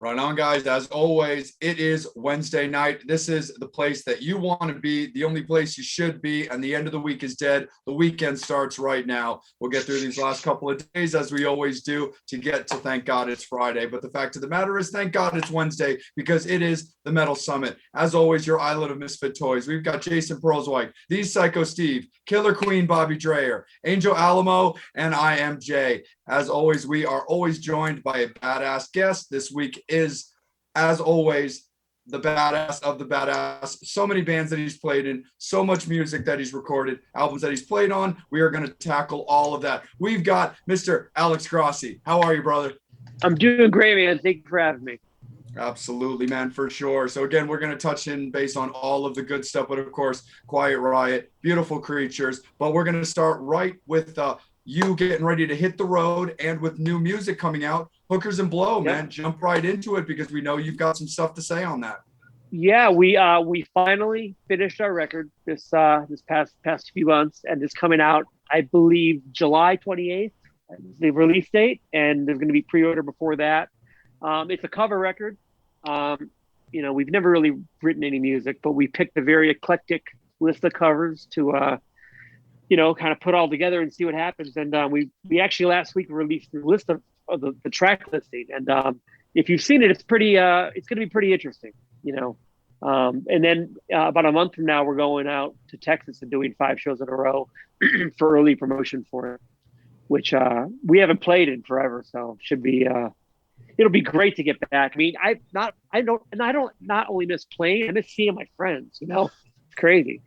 Right on, guys. As always, it is Wednesday night. This is the place that you want to be, the only place you should be, and the end of the week is dead. The weekend starts right now. We'll get through these last couple of days, as we always do, to get to thank God it's Friday. But the fact of the matter is, thank God it's Wednesday, because it is the Metal Summit. As always, your island of misfit toys. We've got Jason Perlswike, the Psycho Steve, Killer Queen Bobby Dreyer, Angel Alamo, and I am Jay. As always, we are always joined by a badass guest. This week is, as always, the badass of the badass. So many bands that he's played in, so much music that he's recorded, albums that he's played on. We are going to tackle all of that. We've got Mr. Alex Grossi. How are you, brother? I'm doing great, man. Thank you for having me. Absolutely, man, for sure. So again, we're going to touch in based on all of the good stuff, but of course, Quiet Riot, beautiful creatures. But we're going to start right with you getting ready to hit the road, and with new music coming out, Hookers and Blow, man. Jump right into it, because we know you've got some stuff to say on that. Yeah, we finally finished our record this past few months, and it's coming out, I believe, July 28th, the release date, and there's going to be pre-order before that. It's a cover record. We've never really written any music, but we picked a very eclectic list of covers to kind of put all together and see what happens. And we actually last week released the list of the track listing. And if you've seen it, it's going to be pretty interesting, And then about a month from now, we're going out to Texas and doing 5 shows in a row for early promotion for it, which we haven't played in forever. So should be, it'll be great to get back. I mean, I don't not only miss playing, I miss seeing my friends, it's crazy.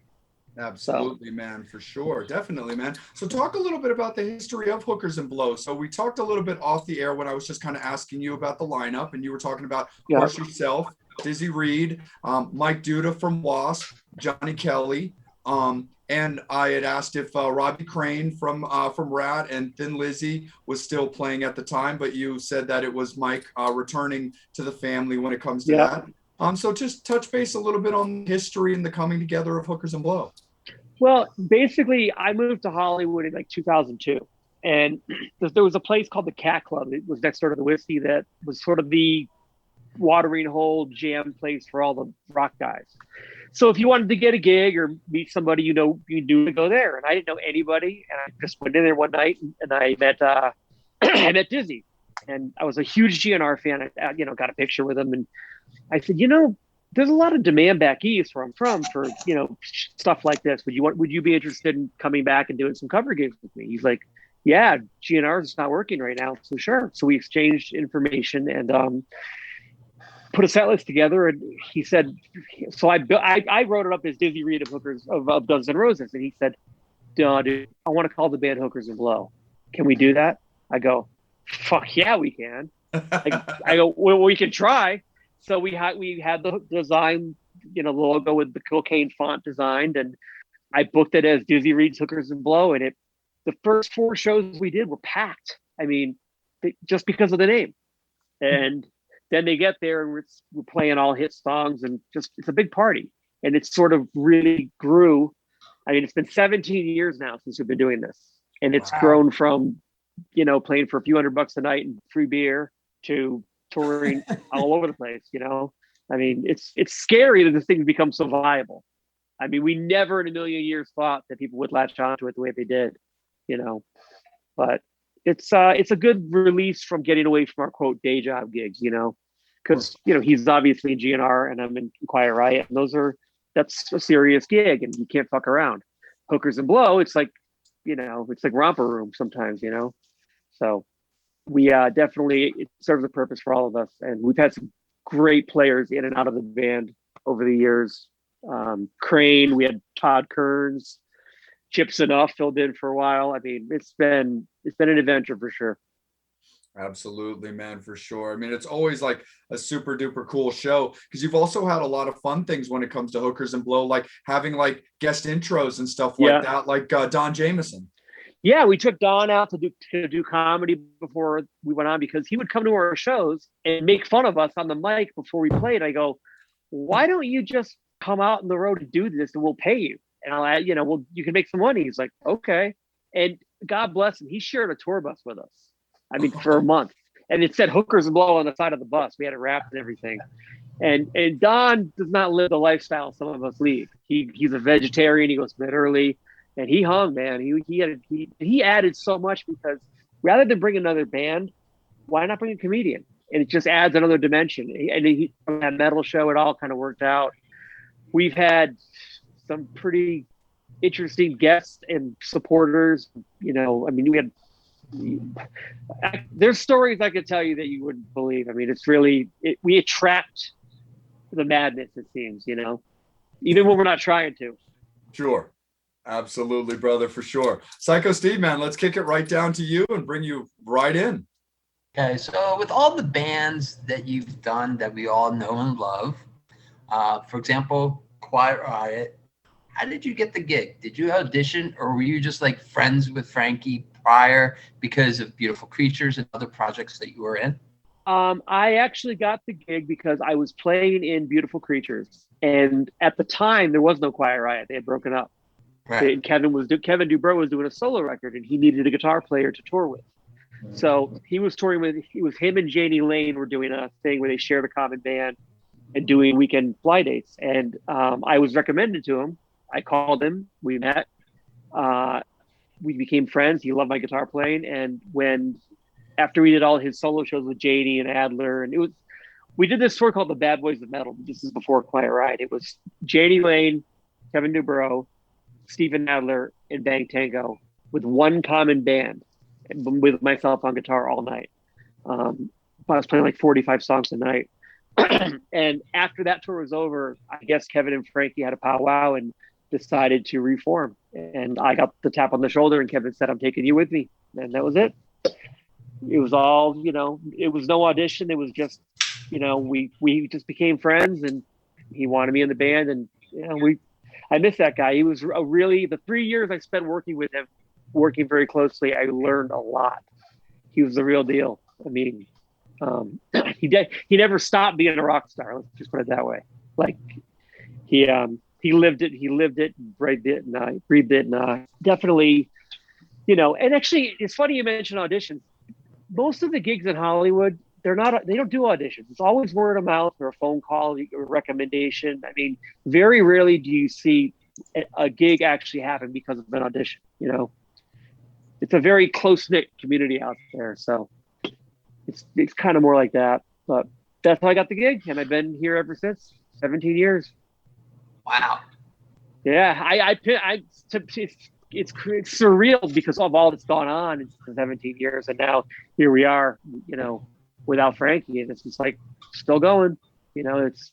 Absolutely, man, for sure. Definitely, man. So talk a little bit about the history of Hookers and Blow. So we talked a little bit off the air when I was just kind of asking you about the lineup, and you were talking about, of course, yourself, Dizzy Reed, Mike Duda from Wasp, Johnny Kelly, and I had asked if Robbie Crane from Rat and Thin Lizzy was still playing at the time, but you said that it was Mike returning to the family when it comes to that. So just touch base a little bit on the history and the coming together of Hookers and Blow. Well, basically, I moved to Hollywood in like 2002, and there was a place called the Cat Club. It was next door to the Whiskey, that was sort of the watering hole jam place for all the rock guys. So if you wanted to get a gig or meet somebody, you do to go there. And I didn't know anybody, and I just went in there one night and I met I met Dizzy, and I was a huge GNR fan. I got a picture with him, and I said, there's a lot of demand back east where I'm from for, stuff like this. Would you be interested in coming back and doing some cover gigs with me? He's like, yeah, GNR is not working right now. So sure. So we exchanged information and put a set list together. And he said, so I wrote it up as Dizzy Reed of Hookers of Guns N' Roses. And he said, dude, I want to call the band Hookers and Blow. Can we do that? I go, fuck yeah, we can. I go, well, we can try. So we had the design, the logo with the cocaine font designed, and I booked it as Dizzy Reed's Hookers and Blow, and the first 4 shows we did were packed. I mean, just because of the name. And then they get there and we're playing all hit songs, and it's a big party, and it sort of really grew. I mean, it's been 17 years now since we've been doing this, and it's grown from, playing for a few $100 a night and free beer to touring all over the place. I mean, it's scary that this thing becomes so viable. I mean, we never in a million years thought that people would latch onto it the way they did, but it's a good release from getting away from our quote day job gigs, because he's obviously in GNR and I'm in Quiet Riot, and that's a serious gig and you can't fuck around. Hookers and Blow, it's like romper room sometimes, so we definitely, it serves a purpose for all of us, and we've had some great players in and out of the band over the years. Crane, we had Todd Kearns, Chips Enough filled in for a while. I mean, it's been an adventure for sure. Absolutely, man, for sure. I mean, it's always like a super duper cool show, because you've also had a lot of fun things when it comes to Hookers and Blow, like having like guest intros and stuff like that, like Don Jameson. Yeah, we took Don out to do comedy before we went on, because he would come to our shows and make fun of us on the mic before we played. I go, why don't you just come out on the road and do this, and we'll pay you, and you can make some money. He's like, okay. And God bless him, he shared a tour bus with us. I mean, for a month. and it said hookers and blow on the side of the bus. We had it wrapped and everything. And Don does not live the lifestyle some of us lead. He's a vegetarian. He goes to bed early, and he hung, man. He added so much, because rather than bring another band, why not bring a comedian? And it just adds another dimension. And from that metal show, it all kind of worked out. We've had some pretty interesting guests and supporters. You know, I mean, there's stories I could tell you that you wouldn't believe. I mean, it's really, we attract the madness, it seems, you know, even when we're not trying to. Sure. Absolutely, brother, for sure. Psycho Steve, man, let's kick it right down to you and bring you right in. Okay, so with all the bands that you've done that we all know and love, for example, Quiet Riot, how did you get the gig? Did you audition, or were you just like friends with Frankie prior because of Beautiful Creatures and other projects that you were in? I actually got the gig because I was playing in Beautiful Creatures, and at the time there was no Quiet Riot; they had broken up. Right. Kevin Dubrow was doing a solo record, and he needed a guitar player to tour with. So he was touring with. It was him and Janie Lane were doing a thing where they shared a common band and doing weekend fly dates. And I was recommended to him. I called him. We met. We became friends. He loved my guitar playing, and after we did all his solo shows with JD and Adler, and we did this tour called the Bad Boys of Metal. This is before Quiet Riot. It was JD Lane, Kevin Dubrow, Steven Adler, and Bang Tango with one common band, with myself on guitar all night. I was playing like 45 songs a night. And after that tour was over, I guess Kevin and Frankie had a powwow and decided to reform. And I got the tap on the shoulder, and Kevin said, "I'm taking you with me." And that was it. It was all, you know, it was no audition. It was just, you know, we just became friends, and he wanted me in the band. And, you know, I miss that guy. He was the 3 years I spent working with him, working very closely, I learned a lot. He was the real deal. I mean, he never stopped being a rock star. Let's just put it that way. Like he lived it, breathed it, and definitely, you know. And actually, it's funny you mentioned auditions. Most of the gigs in Hollywood, they don't do auditions. It's always word of mouth or a phone call or a recommendation. I mean, very rarely do you see a gig actually happen because of an audition. You know, it's a very close-knit community out there. So it's kind of more like that. But that's how I got the gig, and I've been here ever since. 17 years. Wow. Yeah, it's surreal because of all that's gone on in 17 years, and now here we are, you know, without Frankie, and it's just like still going. You know, it's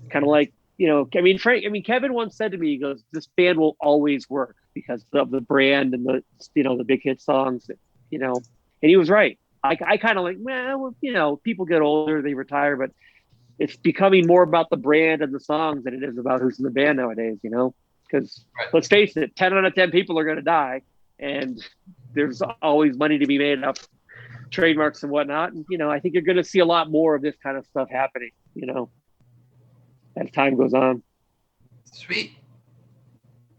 kind of like, you know, Kevin once said to me, he goes, "This band will always work because of the brand and the, you know, the big hit songs, you know." And he was right. I kind of like, well, you know, people get older, they retire, but it's becoming more about the brand and the songs than it is about who's in the band nowadays, you know. Because let's face it, 10 out of 10 people are going to die, and there's always money to be made up, trademarks and whatnot. And, you know, I think you're going to see a lot more of this kind of stuff happening, you know, as time goes on. Sweet.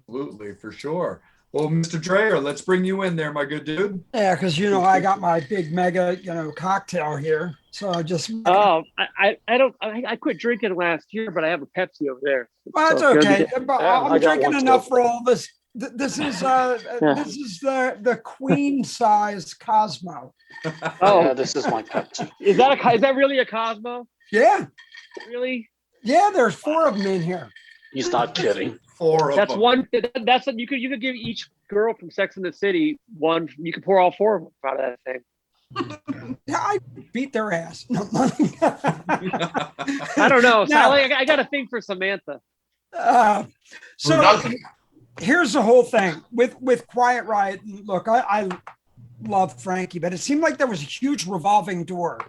Absolutely, for sure. Well, Mr. Dreyer, let's bring you in there, my good dude. Yeah, because, you know, I got my big mega, you know, cocktail here. So just. Oh, I quit drinking last year, but I have a Pepsi over there. Well, that's So okay. But I'm drinking enough too. for all this. This is this is the queen size Cosmo. Oh, Yeah, this is my Pepsi. is that really a Cosmo? Yeah. Really? Yeah, there's 4 of them in here. He's not kidding. 4 of That's them. one. That's what you could give each girl from Sex and the City one. You could pour all 4 of them out of that thing. Yeah, I beat their ass. No, I don't know. No. I got a thing for Samantha. So here's the whole thing with Quiet Riot. Look, I love Frankie, but it seemed like there was a huge revolving door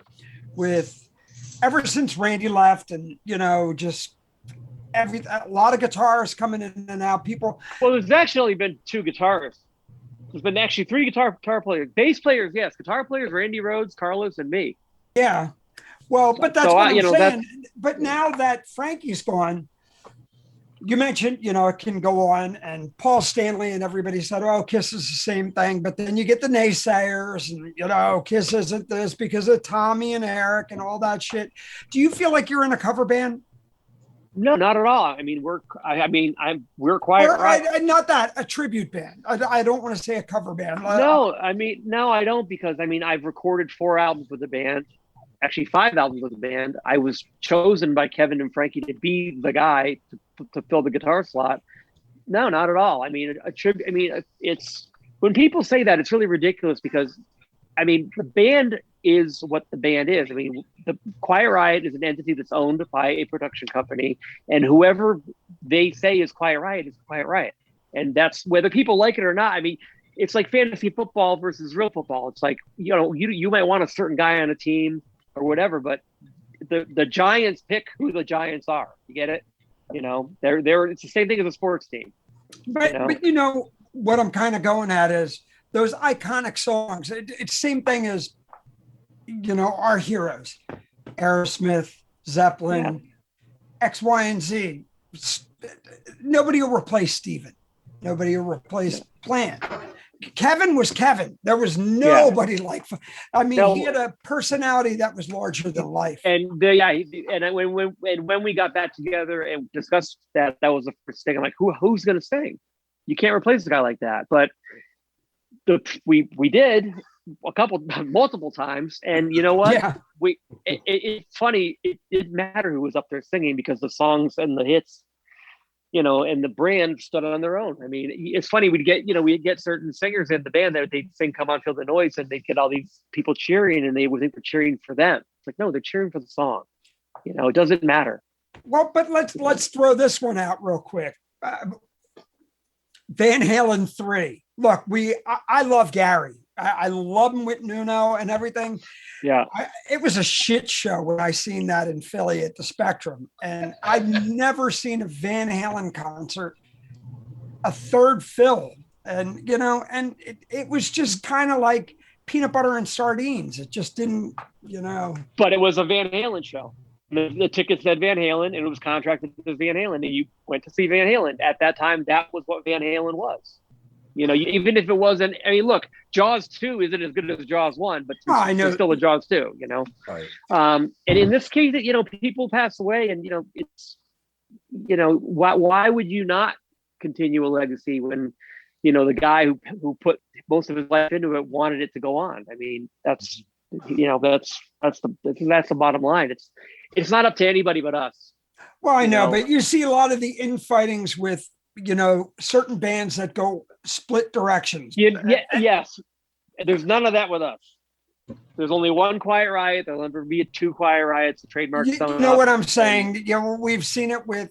with ever since Randy left, and, you know, just a lot of guitars coming in and out. People. Well, there's actually only been 2 guitarists. There's been actually 3 guitar players, bass players, yes, guitar players, Randy Rhoads, Carlos, and me. Yeah. Well, but that's So what I'm you know, saying. But now that Frankie's gone, you mentioned, it can go on, and Paul Stanley and everybody said, oh, Kiss is the same thing. But then you get the naysayers and, Kiss isn't this because of Tommy and Eric and all that shit. Do you feel like you're in a cover band? No, not at all. I mean, we're Quiet Riot. Not that, a tribute band. I don't want to say a cover band. No, I don't, because I've recorded 4 albums with the band, actually 5 albums with the band. I was chosen by Kevin and Frankie to be the guy to fill the guitar slot. No, not at all. I mean, it's when people say that, it's really ridiculous because, the band is what the band is. The Quiet Riot is an entity that's owned by a production company, and whoever they say is Quiet Riot is Quiet Riot. And that's whether people like it or not. It's like fantasy football versus real football. It's like, you might want a certain guy on a team or whatever, but the Giants pick who the Giants are. You get it? It's the same thing as a sports team. But what I'm kind of going at is those iconic songs. It's same thing as, our heroes, Aerosmith, Zeppelin, X, Y, and Z. Nobody will replace Steven. Nobody will replace Plant. Kevin was Kevin. There was nobody like. He had a personality that was larger than life. And when we got back together and discussed that was the first thing. I'm like, who's going to sing? You can't replace a guy like that. But we did multiple times, and you know what? Yeah. It's funny. It didn't matter who was up there singing because the songs and the hits, and the brand stood on their own. It's funny. We'd get certain singers in the band that they'd sing "Come On, Feel the Noise," and they'd get all these people cheering, and they would think they're cheering for them. It's like, no, they're cheering for the song. It doesn't matter. Well, but let's throw this one out real quick. Van Halen 3. Look, I love Gary. I love him with Nuno and everything. Yeah. It was a shit show when I seen that in Philly at the Spectrum. And I've never seen a Van Halen concert, a third fill. And, and it was just kind of like peanut butter and sardines. It just didn't, But it was a Van Halen show. The ticket said Van Halen, and it was contracted as Van Halen, and you went to see Van Halen. At that time, that was what Van Halen was. Even if it wasn't, look, Jaws 2 isn't as good as Jaws 1, but it's still a Jaws 2, Right. And in this case, people pass away, and, it's, why would you not continue a legacy when, the guy who put most of his life into it wanted it to go on? That's the bottom line. It's not up to anybody but us. Well, I know, but you see a lot of the infightings with, certain bands that go split directions. Yes. There's none of that with us. There's only one Quiet Riot. There'll never be 2 Quiet Riots. The trademark. You know what I'm saying? We've seen it with,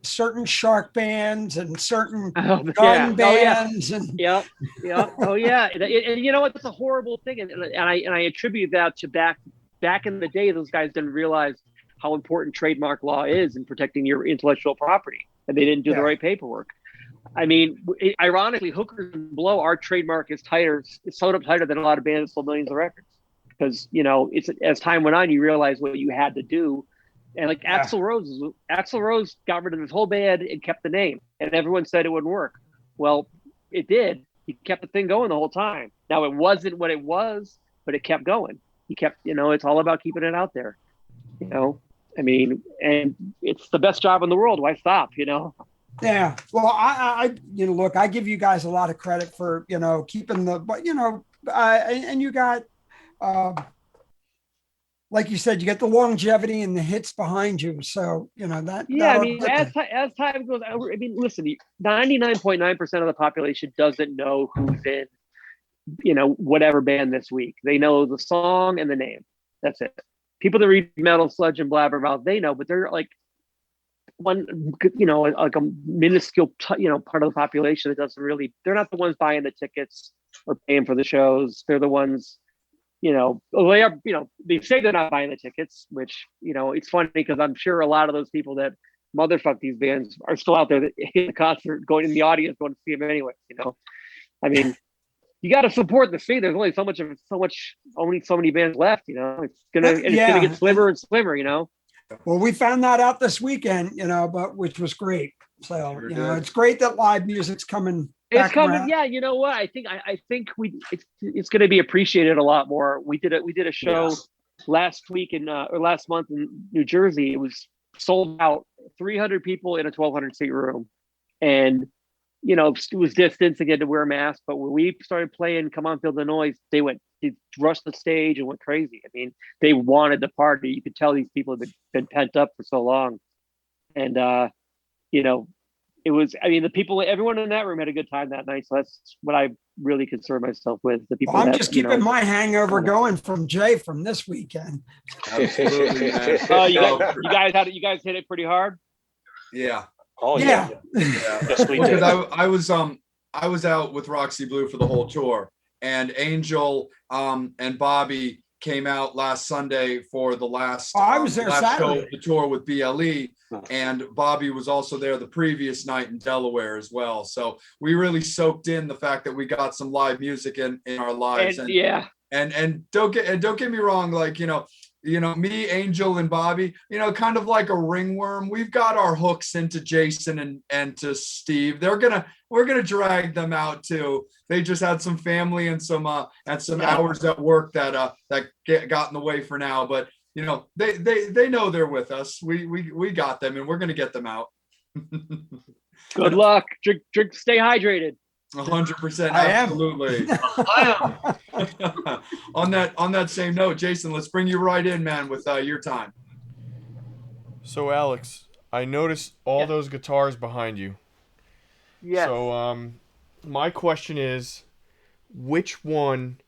certain shark bands and certain gun bands. And Yep. Oh yeah. And you know what? That's a horrible thing. And I attribute that to back in the day, those guys didn't realize how important trademark law is in protecting your intellectual property, and they didn't do the right paperwork. Ironically, Hookers and Blow, our trademark is sewed up tighter than a lot of bands sold millions of records, because it's as time went on, you realize what you had to do. And like Axl Rose got rid of his whole band and kept the name, and everyone said it wouldn't work. Well, it did. He kept the thing going the whole time. Now it wasn't what it was, but it kept going. He kept, it's all about keeping it out there. And it's the best job in the world. Why stop? Yeah. Well, I look, I give you guys a lot of credit for, keeping and you got, like you said, you get the longevity and the hits behind you. So, that. Yeah. As time goes, listen, 99.9% of the population doesn't know who's in, whatever band this week. They know the song and the name. That's it. People that read Metal Sludge and Blabbermouth, they know, but they're like one, like a minuscule, part of the population that doesn't really. They're not the ones buying the tickets or paying for the shows. They're the ones, they are. They say they're not buying the tickets, which it's funny because I'm sure a lot of those people that motherfuck these bands are still out there in the concert, going in the audience, going to see them anyway. You got to support the scene. There's only only so many bands left. It's gonna get slimmer and slimmer. Well, we found that out this weekend, but which was great. So, Sure did. it's great that live music's coming. It's back coming. around. Yeah. You know what? I think it's going to be appreciated a lot more. We did a show last week or last month in New Jersey. It was sold out, 300 people in a 1,200 seat room. And, it was distance again to wear a mask. But when we started playing Come On Feel the Noise, they rushed the stage and went crazy. I mean, they wanted to party. You could tell these people had been pent up for so long. And, it was, the people, everyone in that room had a good time that night. So that's what I really concern myself with. The people. Well, I'm just keeping my hangover going from Jay from this weekend. Absolutely, man. Oh, you guys hit it pretty hard. Yeah. Oh Yeah. Yes, we Because did. I was out with Roxy Blue for the whole tour, and Angel and Bobby came out last Sunday for the last, I was there last show Saturday. of the tour with BLE, and Bobby was also there the previous night in Delaware as well. So we really soaked in the fact that we got some live music in our lives. And don't get me wrong, like, me, Angel, and Bobby, kind of like a ringworm. We've got our hooks into Jason and to Steve. We're gonna drag them out too. They just had some family and some hours at work that got in the way for now. But they know they're with us. We got them, and we're gonna get them out. Good luck. Drink. Stay hydrated. 100%. I am. Absolutely. On that same note, Jason, let's bring you right in, man, with your time. So Alex, I noticed all those guitars behind you. Yes. So my question is, which one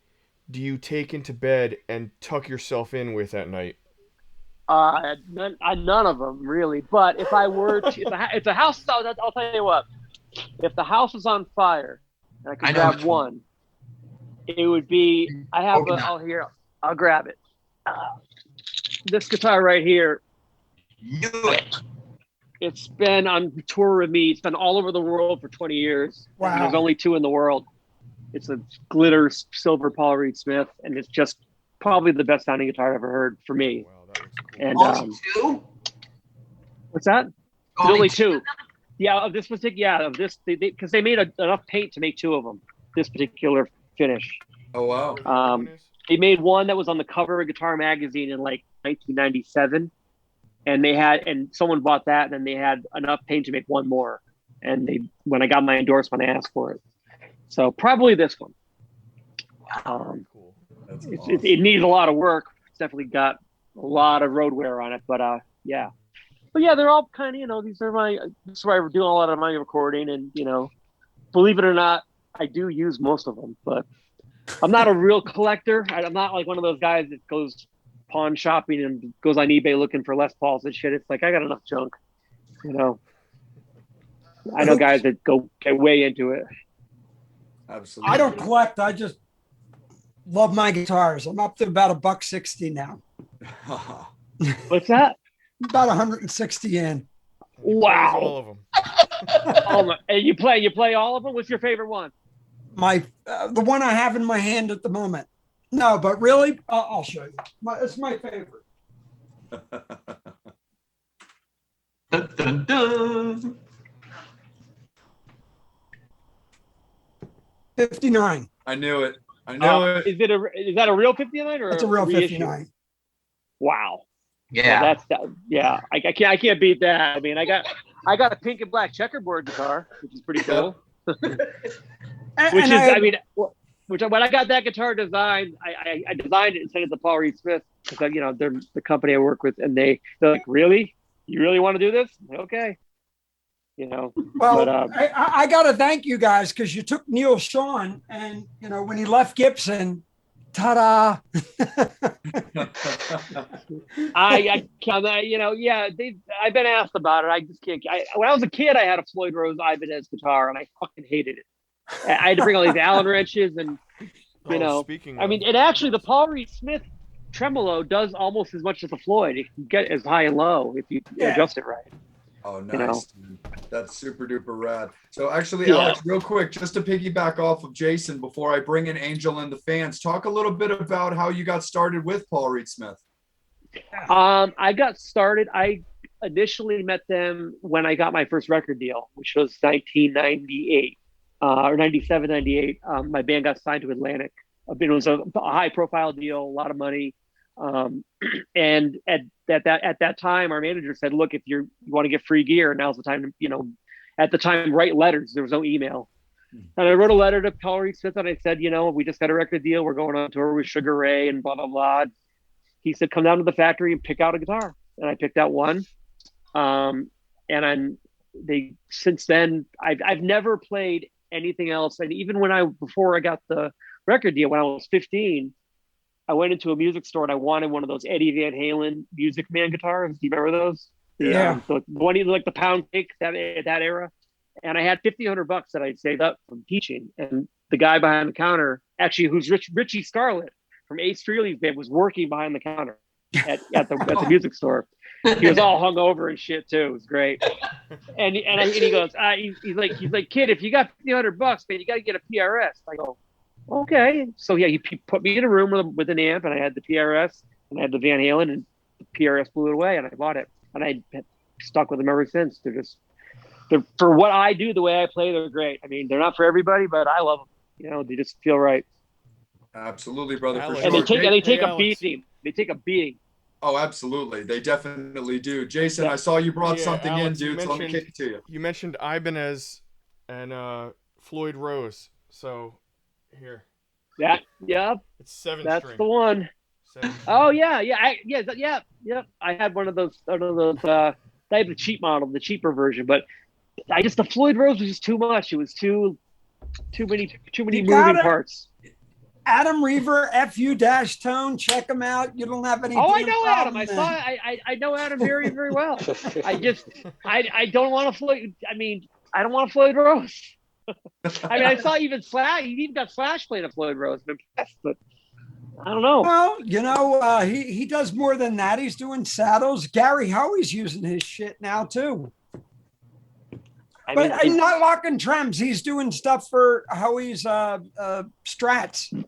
do you take into bed and tuck yourself in with at night? None of them really. But if I were to, if the house, I'll tell you what. If the house was on fire and I could grab one, it would be. I have. I'll grab it. This guitar right here. Do it. It's been on tour with me. It's been all over the world for 20 years. Wow. And there's only two in the world. It's a glitter silver Paul Reed Smith, and it's just probably the best sounding guitar I've ever heard for me. Wow, that looks cool. And Only two? what's that? There's only two. Yeah, of this particular, because they made enough paint to make two of them. This particular finish. Oh wow. They made one that was on the cover of Guitar Magazine in like 1997, and someone bought that, and then they had enough paint to make one more. And when I got my endorsement, I asked for it. So probably this one. Cool. That's It awesome. needs a lot of work. It's definitely got a lot of road wear on it, but yeah. But yeah, they're all kind of, this is where I do a lot of my recording, and believe it or not, I do use most of them, but I'm not a real collector. I'm not like one of those guys that goes pawn shopping and goes on eBay looking for Les Pauls and shit. It's like, I got enough junk, I know guys that get way into it. Absolutely. I don't collect. I just love my guitars. I'm up to about $160 now. What's that? About 160 in. Wow. All of them. Oh my! And you play all of them? What's your favorite one? The one I have in my hand at the moment. No, but really, I'll show you. It's my favorite. Dun, dun, dun. 59. I knew it. I knew it. Is that a real 59 or That's a real reissue? 59. Wow. Yeah. Well, I can't beat that. I mean, I got a pink and black checkerboard guitar, which is pretty cool. When I got that guitar designed, I designed it and sent it to Paul Reed Smith because they're the company I work with, and they're like, "Really? You really want to do this?" I'm like, okay. Well, but, I got to thank you guys because you took Neil Sean, and when he left Gibson, ta-da! I've been asked about it. I just can't. When I was a kid, I had a Floyd Rose Ibanez guitar, and I fucking hated it. I had to bring all these Allen wrenches, and Speaking and actually, the Paul Reed Smith tremolo does almost as much as the Floyd. It can get as high and low if you adjust it right. Oh, nice. That's super duper rad. So actually, Alex, real quick, just to piggyback off of Jason before I bring in Angel and the fans, talk a little bit about how you got started with Paul Reed Smith. I got started. I initially met them when I got my first record deal, which was 1998 or 97, 98. My band got signed to Atlantic. It was a high profile deal, a lot of money. And at that time, our manager said, "Look, if you want to get free gear, now's the time to, at the time, write letters." There was no email. And I wrote a letter to Paul Reed Smith and I said, "We just got a record deal. We're going on tour with Sugar Ray and blah, blah, blah." He said, "Come down to the factory and pick out a guitar." And I picked out one. Since then, I've never played anything else. And even before I got the record deal, when I was 15, I went into a music store and I wanted one of those Eddie Van Halen Music Man guitars. Do you remember those? Yeah. The one like the pound cake, that era. And I had $1,500 that I'd saved up from teaching. And the guy behind the counter, actually, who's Richie Scarlett from Ace Frehley's band, was working behind the counter at the music store. He was all hungover and shit too. It was great. And he goes, he's like, "Kid, if you got $1,500, man, you got to get a PRS." I go, "Okay." So yeah, he put me in a room with an amp, and I had the PRS, and I had the Van Halen, and the PRS blew it away, and I bought it, and I stuck with them ever since. They're for what I do, the way I play, they're great. I mean, they're not for everybody, but I love them. They just feel right. Absolutely, brother. For Alex. sure. And they take a Alex. beating. They take a beating. Oh, absolutely. They definitely do. Jason, I saw you brought something Alex, in, dude. So let me kick it to you. You mentioned Ibanez and Floyd Rose. So here. Yeah. It's 7 That's string. the one. 7 Oh yeah. I had one of those. I had the cheap model, the cheaper version, but the Floyd Rose was just too much. It was too many moving parts. Adam Reaver, FU Tone, check him out. You don't have any. Oh, I know Adam. I know Adam very, very well. I don't want to Floyd. I mean, I don't want to Floyd Rose. I mean, I saw even Slash. He even got Slash playing a Floyd Rose. I'm impressed, but I don't know. Well, he does more than that. He's doing saddles. Gary Howie's using his shit now too. But I'm not locking trems. He's doing stuff for Howie's Strats.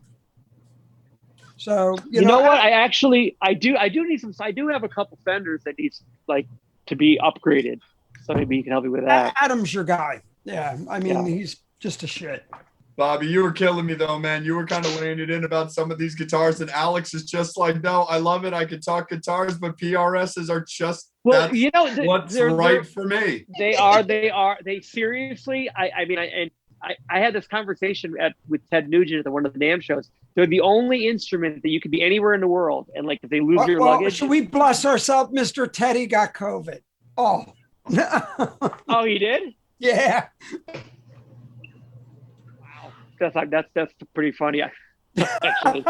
So you know what? I do need some. I do have a couple Fenders that needs to be upgraded. So maybe you can help me with that. Adam's your guy. Yeah, I mean he's just a shit. Bobby, you were killing me though, man. You were kind of laying it in about some of these guitars, and Alex is just like, "No, I love it. I can talk guitars, but PRSs are just what's right for me." They are. They seriously. I had this conversation with Ted Nugent at one of the NAMM shows. They're the only instrument that you could be anywhere in the world, and if they lose your luggage. Should we bless ourselves? Mr. Teddy got COVID. Oh. Oh, he did? Yeah. That's pretty funny. Actually,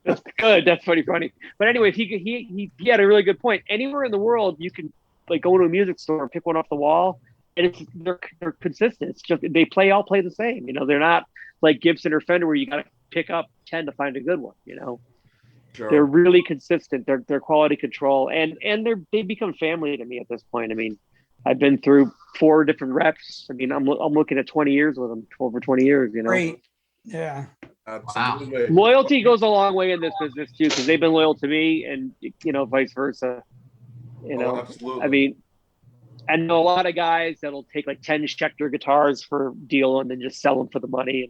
that's good. That's pretty funny. But anyway, he had a really good point. Anywhere in the world, you can go to a music store and pick one off the wall, and they're consistent. It's just they all play the same. They're not like Gibson or Fender where you got to pick up 10 to find a good one. Sure. They're really consistent. They're quality control, and they become family to me at this point. I mean, I've been through 4 different reps. I mean, I'm looking at 20 years with them, over 20 years. Great. Yeah. Absolutely. Wow. Loyalty goes a long way in this business too, because they've been loyal to me, and vice versa. Absolutely. I mean, I know a lot of guys that'll take 10 Schecter guitars for deal and then just sell them for the money,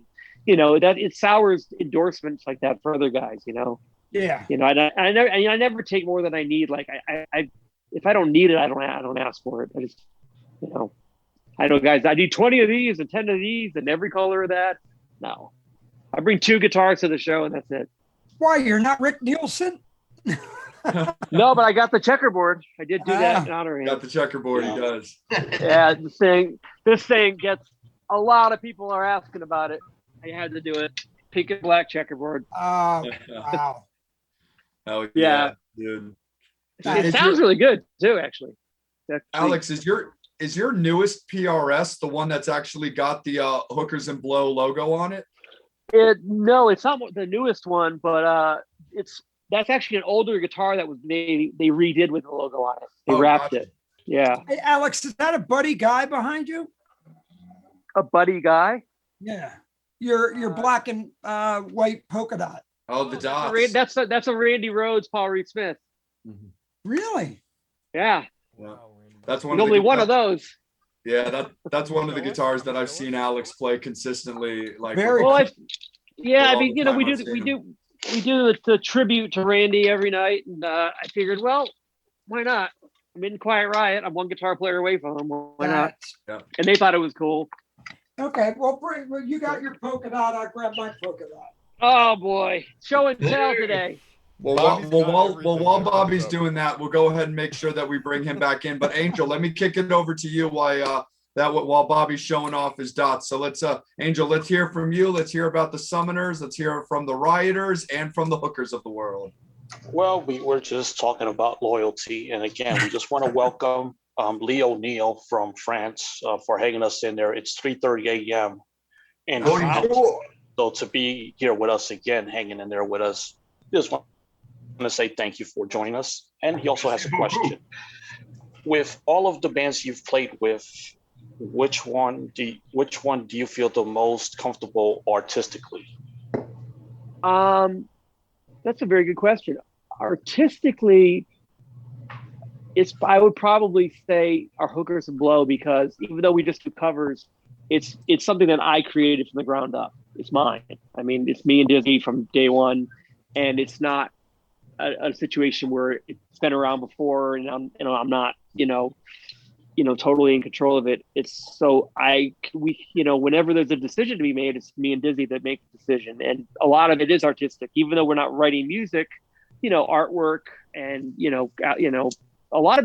and that it sours endorsements like that for other guys. Yeah. I never take more than I need. I if I don't need it, I don't ask for it. I just, I know guys, I need 20 of these and 10 of these and every color of that. No, I bring 2 guitars to the show and that's it. Why, you're not Rick Nielsen? No, but I got the checkerboard. I did do that in honor of him. Got the checkerboard. He does. Yeah, this thing gets a lot of people are asking about it. I had to do it. Pink and black checkerboard. Oh, wow. Hell yeah, dude. It sounds really good too, actually. Alex, is your newest PRS the one that's actually got the Hookers and Blow logo on it? No, it's not the newest one, but that's actually an older guitar that was they redid with the logo on it. They wrapped it. Yeah. Hey, Alex, is that a Buddy Guy behind you? A Buddy Guy? Yeah. Your black and white polka dot. Oh, the dots. That's a Randy Rhoads, Paul Reed Smith. Really? Yeah, Yeah. That's one there's of the only one of those. Yeah, that's one of the guitars that I've seen Alex play consistently. Like Very Well, cool. yeah, I all mean, the time I've seen we do the tribute to Randy every night, and I figured, well, why not? I'm in Quiet Riot. I'm one guitar player away from him. Why not? That's- And they thought it was cool. Okay, well, you got your polka dot. I'll grab my polka dot. Oh boy, show and tell today. Well, Bobby's got everything while that Bobby's comes up. doing that, we'll go ahead and make sure that we bring him back in. But Angel, let me kick it over to you while Bobby's showing off his dots. So let's Angel, let's hear from you. Let's hear about the Summoners. Let's hear from the Rioters and from the Hookers of the world. Well, we were just talking about loyalty. And again, we just want to welcome Lee O'Neill from France for hanging us in there. It's 3:30 a.m. in France. So to be here with us again, hanging in there with us, just want to say thank you for joining us. And he also has a question. With all of the bands you've played with, which one do you feel the most comfortable artistically? That's a very good question. Artistically, I would probably say our Hookers and Blow, because even though we just do covers, it's something that I created from the ground up. It's mine. I mean, it's me and Disney from day one, and it's not a situation where it's been around before and I'm not totally in control of it. It's so whenever there's a decision to be made, it's me and Disney that make the decision, and a lot of it is artistic, even though we're not writing music. Artwork and a lot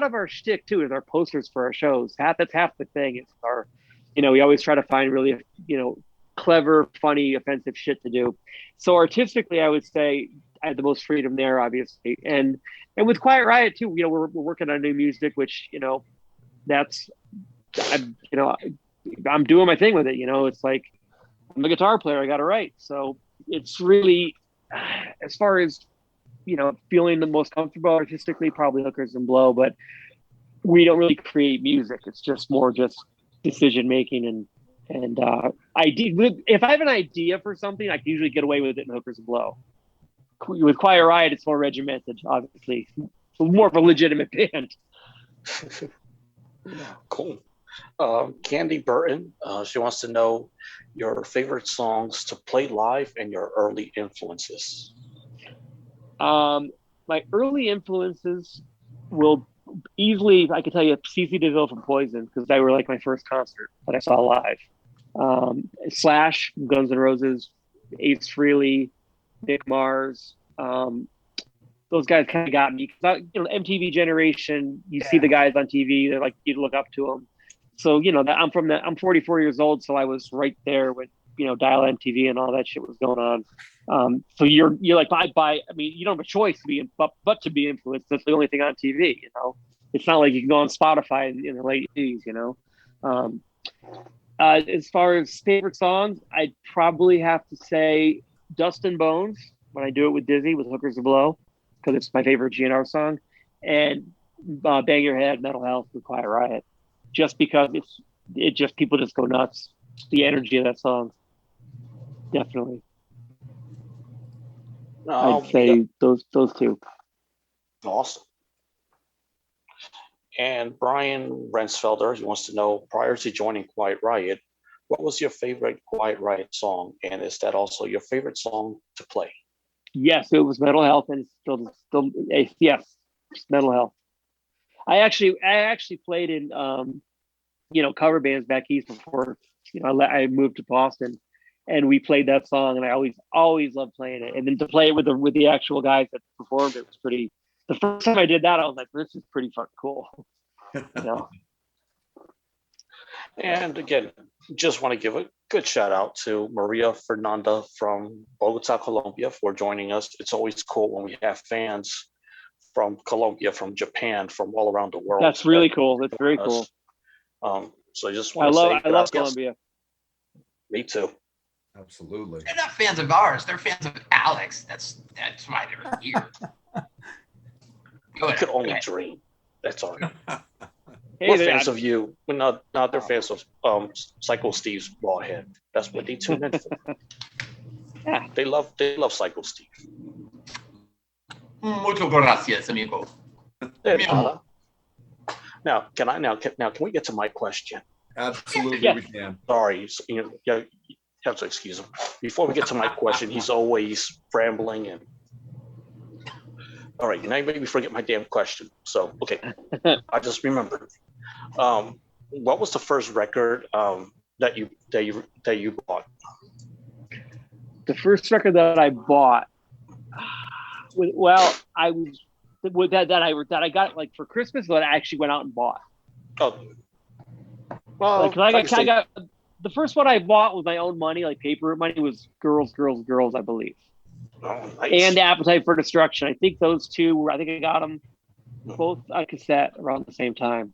of our shtick too is our posters for our shows. That's half the thing. It's our, we always try to find really, clever, funny, offensive shit to do. So artistically, I would say I had the most freedom there, obviously, and with Quiet Riot too. We're working on new music, which that's I'm doing my thing with it. It's like I'm a guitar player. I got to write. So it's really, as far as feeling the most comfortable artistically, probably Hookers and Blow, but we don't really create music. It's just more decision making and idea. If I have an idea for something, I can usually get away with it in Hookers and Blow. With Quiet Riot, it's more regimented, obviously. It's more of a legitimate band. Cool. Candy Burton, she wants to know your favorite songs to play live and your early influences. My early influences will easily, I can tell you, CC DeVille from Poison, because they were like my first concert that I saw live. Slash, Guns N' Roses, Ace Frehley, Nick Mars. Those guys kind of got me. MTV generation, you see the guys on TV, they're like, you look up to them. So, I'm 44 years old, so I was right there when, Dial MTV and all that shit was going on. So you're like, I mean, you don't have a choice to be, but to be influenced. That's the only thing on TV, It's not like you can go on Spotify in the late 80s, As far as favorite songs, I'd probably have to say Dust and Bones, when I do it with Disney, with Hookers and Blow, because it's my favorite GNR song, and Bang Your Head, Mental Health with Quiet Riot, just because people just go nuts. The energy of that song, definitely. I'd say those two. Awesome. And Brian Rensfelder, he wants to know, prior to joining Quiet Riot, what was your favorite Quiet Riot song? And is that also your favorite song to play? Yes, it was Mental Health, and still, yes, Mental Health. I actually played in, cover bands back east before, I moved to Boston, and we played that song, and I always loved playing it. And then to play it with the actual guys that performed it was pretty. The first time I did that, I was like, this is pretty fucking cool. And again, just want to give a good shout out to Maria Fernanda from Bogota, Colombia, for joining us. It's always cool when we have fans from Colombia, from Japan, from all around the world. That's really cool. That's very cool. So I just want to say, I love Colombia. Me too. Absolutely. They're not fans of ours. They're fans of Alex. That's why they're here. I could only dream. That's all right. Hey, We're fans of you. We're not they're fans of Psycho Steve's bald head. That's what they tune in for. Yeah. They love Psycho Steve. Muchas gracias, amigo. De Mi amor. nada. Now can we get to my question? Absolutely, Yes. we can. Sorry, you have to excuse him. Before we get to my question, he's always rambling and. All right, now you made me forget my damn question. So okay, I just remembered. What was the first record that you bought? The first record that I bought, well, I was with that I got like for Christmas that I actually went out and bought. Oh, well, Like, 'cause I got the first one I bought with my own money, like paper money, was Girls, Girls, Girls, I believe, oh, nice. and Appetite for Destruction. I think those two were. I think I got them both on cassette around the same time.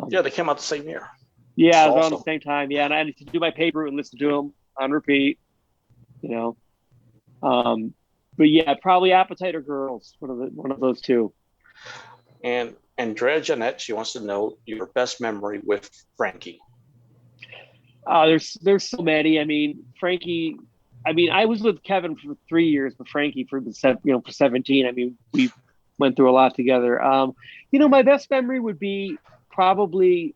Yeah, they came out the same year. Yeah, That's around awesome. the same time. Yeah, and I had to do my paper route and listen to them on repeat. But yeah, probably Appetite or Girls, one of those two. And Andrea Jeanette, she wants to know your best memory with Frankie. There's so many. I mean, Frankie. I mean, I was with Kevin for 3 years, but Frankie for for 17. I mean, we went through a lot together. My best memory would be probably,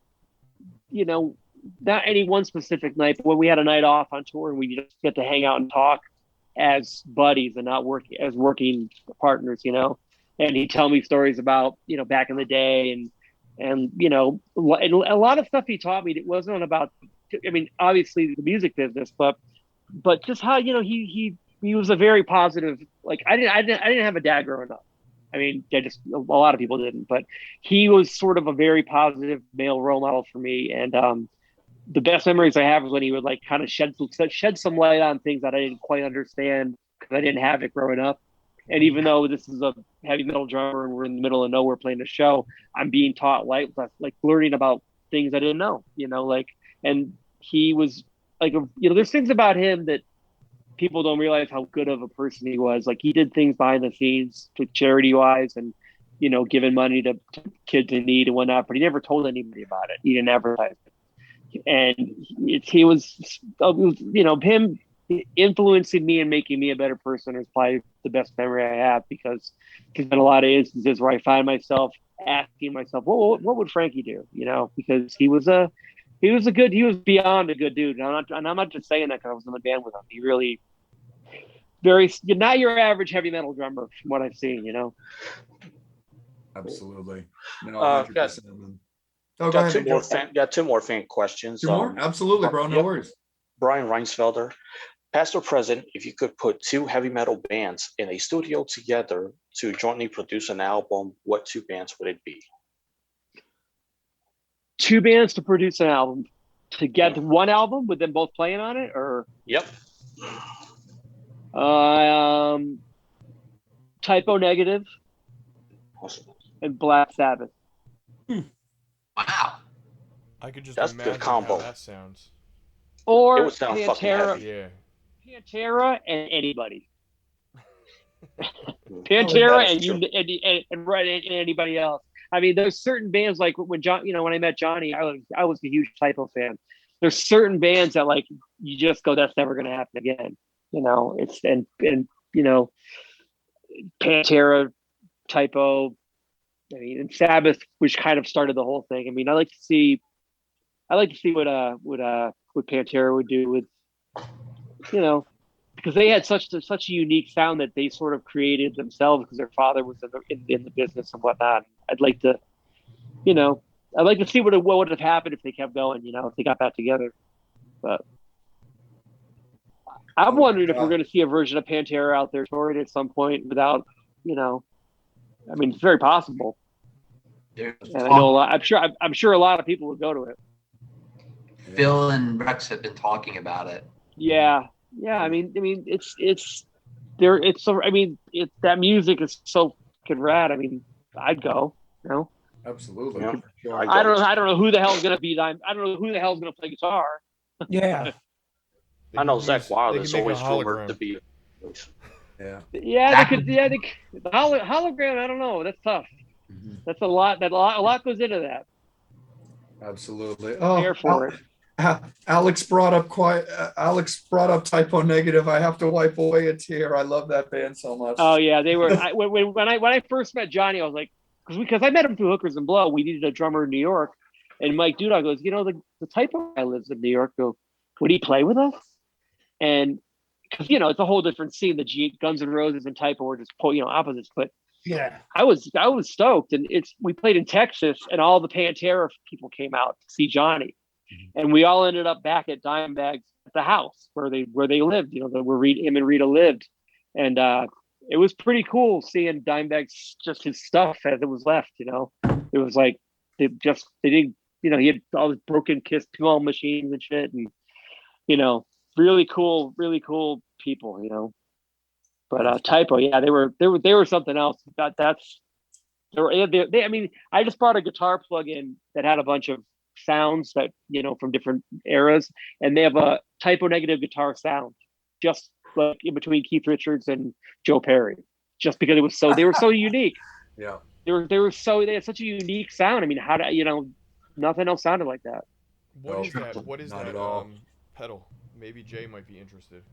not any one specific night, but when we had a night off on tour and we just get to hang out and talk as buddies and not working partners, and he'd tell me stories about, back in the day and a lot of stuff he taught me. It wasn't about, I mean, obviously the music business, but just how, he was a very positive, like I didn't have a dad growing up. I mean, a lot of people didn't, but he was sort of a very positive male role model for me. And the best memories I have is when he would like kind of shed some light on things that I didn't quite understand because I didn't have it growing up. And even though this is a heavy metal drummer and we're in the middle of nowhere playing a show, I'm being taught like learning about things I didn't know, and he was like, there's things about him that people don't realize how good of a person he was. Like he did things behind the scenes to charity wise and, giving money to kids in need and whatnot, but he never told anybody about it. He didn't advertise it. And he was, him influencing me and making me a better person is probably the best memory I have because there's been a lot of instances where I find myself asking myself, what would Frankie do? Because he was beyond a good dude. And I'm not just saying that because I was in the band with him. He really not your average heavy metal drummer from what I've seen, Absolutely. No, 100%. Oh, go ahead. Got two more fan questions. Two more? Absolutely, bro. No worries. Brian Reinsfelder, past or present, if you could put two heavy metal bands in a studio together to jointly produce an album, what two bands would it be? Two bands to produce an album. To get one album with them both playing on it, or Yep. Typo Negative Awesome. and Black Sabbath. Wow. I could just That's a good imagine combo. how that sounds. Or It would sound fucking heavy. Yeah. Pantera and anybody. That Pantera is and true. and anybody else. I mean, there's certain bands like when John, when I met Johnny, I was a huge Typo fan. There's certain bands that like you just go, that's never going to happen again. It's and Pantera, Typo, I mean, and Sabbath, which kind of started the whole thing. I mean, I like to see what Pantera would do with, because they had such a unique sound that they sort of created themselves because their father was in the business and whatnot. I'd like to see what would have happened if they kept going, if they got back together. But I'm wondering if we're going to see a version of Pantera out there touring at some point without, I mean, it's very possible. And I know a lot. I'm sure a lot of people would go to it. Phil and Rex have been talking about it. Yeah. I mean, it's there. It's so. I mean, that music is so fucking rad. I mean, I'd go. Absolutely. Yeah. Sure. I don't know who the hell's gonna be. I don't know who the hell's gonna play guitar. Yeah. I know Zach Wilde they is can make always a rumored hologram. to be. Yeah. Yeah, they could. Yeah, the hologram. I don't know. That's tough. Mhm. That's a lot. A lot goes into that. Absolutely. Prepare for it. Alex brought up Alex brought up Typo Negative. I have to wipe away a tear. I love that band so much. Oh yeah, they were. When I first met Johnny, I was like, because I met him through Hookers and Blow. We needed a drummer in New York, and Mike Dudok goes, the Typo guy lives in New York. Go, would he play with us? And because it's a whole different scene. The Guns N' Roses and Typo were just opposites, but Yeah. I was stoked, and we played in Texas, and all the Pantera people came out to see Johnny, and we all ended up back at Dimebag's at the house where they lived, where him and Rita lived, and it was pretty cool seeing Dimebag's just his stuff as it was left. It was like they didn't, he had all his broken Kiss pinball machines and shit, and really cool people. But Typo, yeah, they were something else. I mean, I just bought a guitar plug-in that had a bunch of sounds that from different eras, and they have a Typo Negative guitar sound, just like in between Keith Richards and Joe Perry, just because they were so unique. Yeah, they had such a unique sound. I mean, nothing else sounded like that. What is that? What is Not that at all. pedal? Maybe Jay might be interested.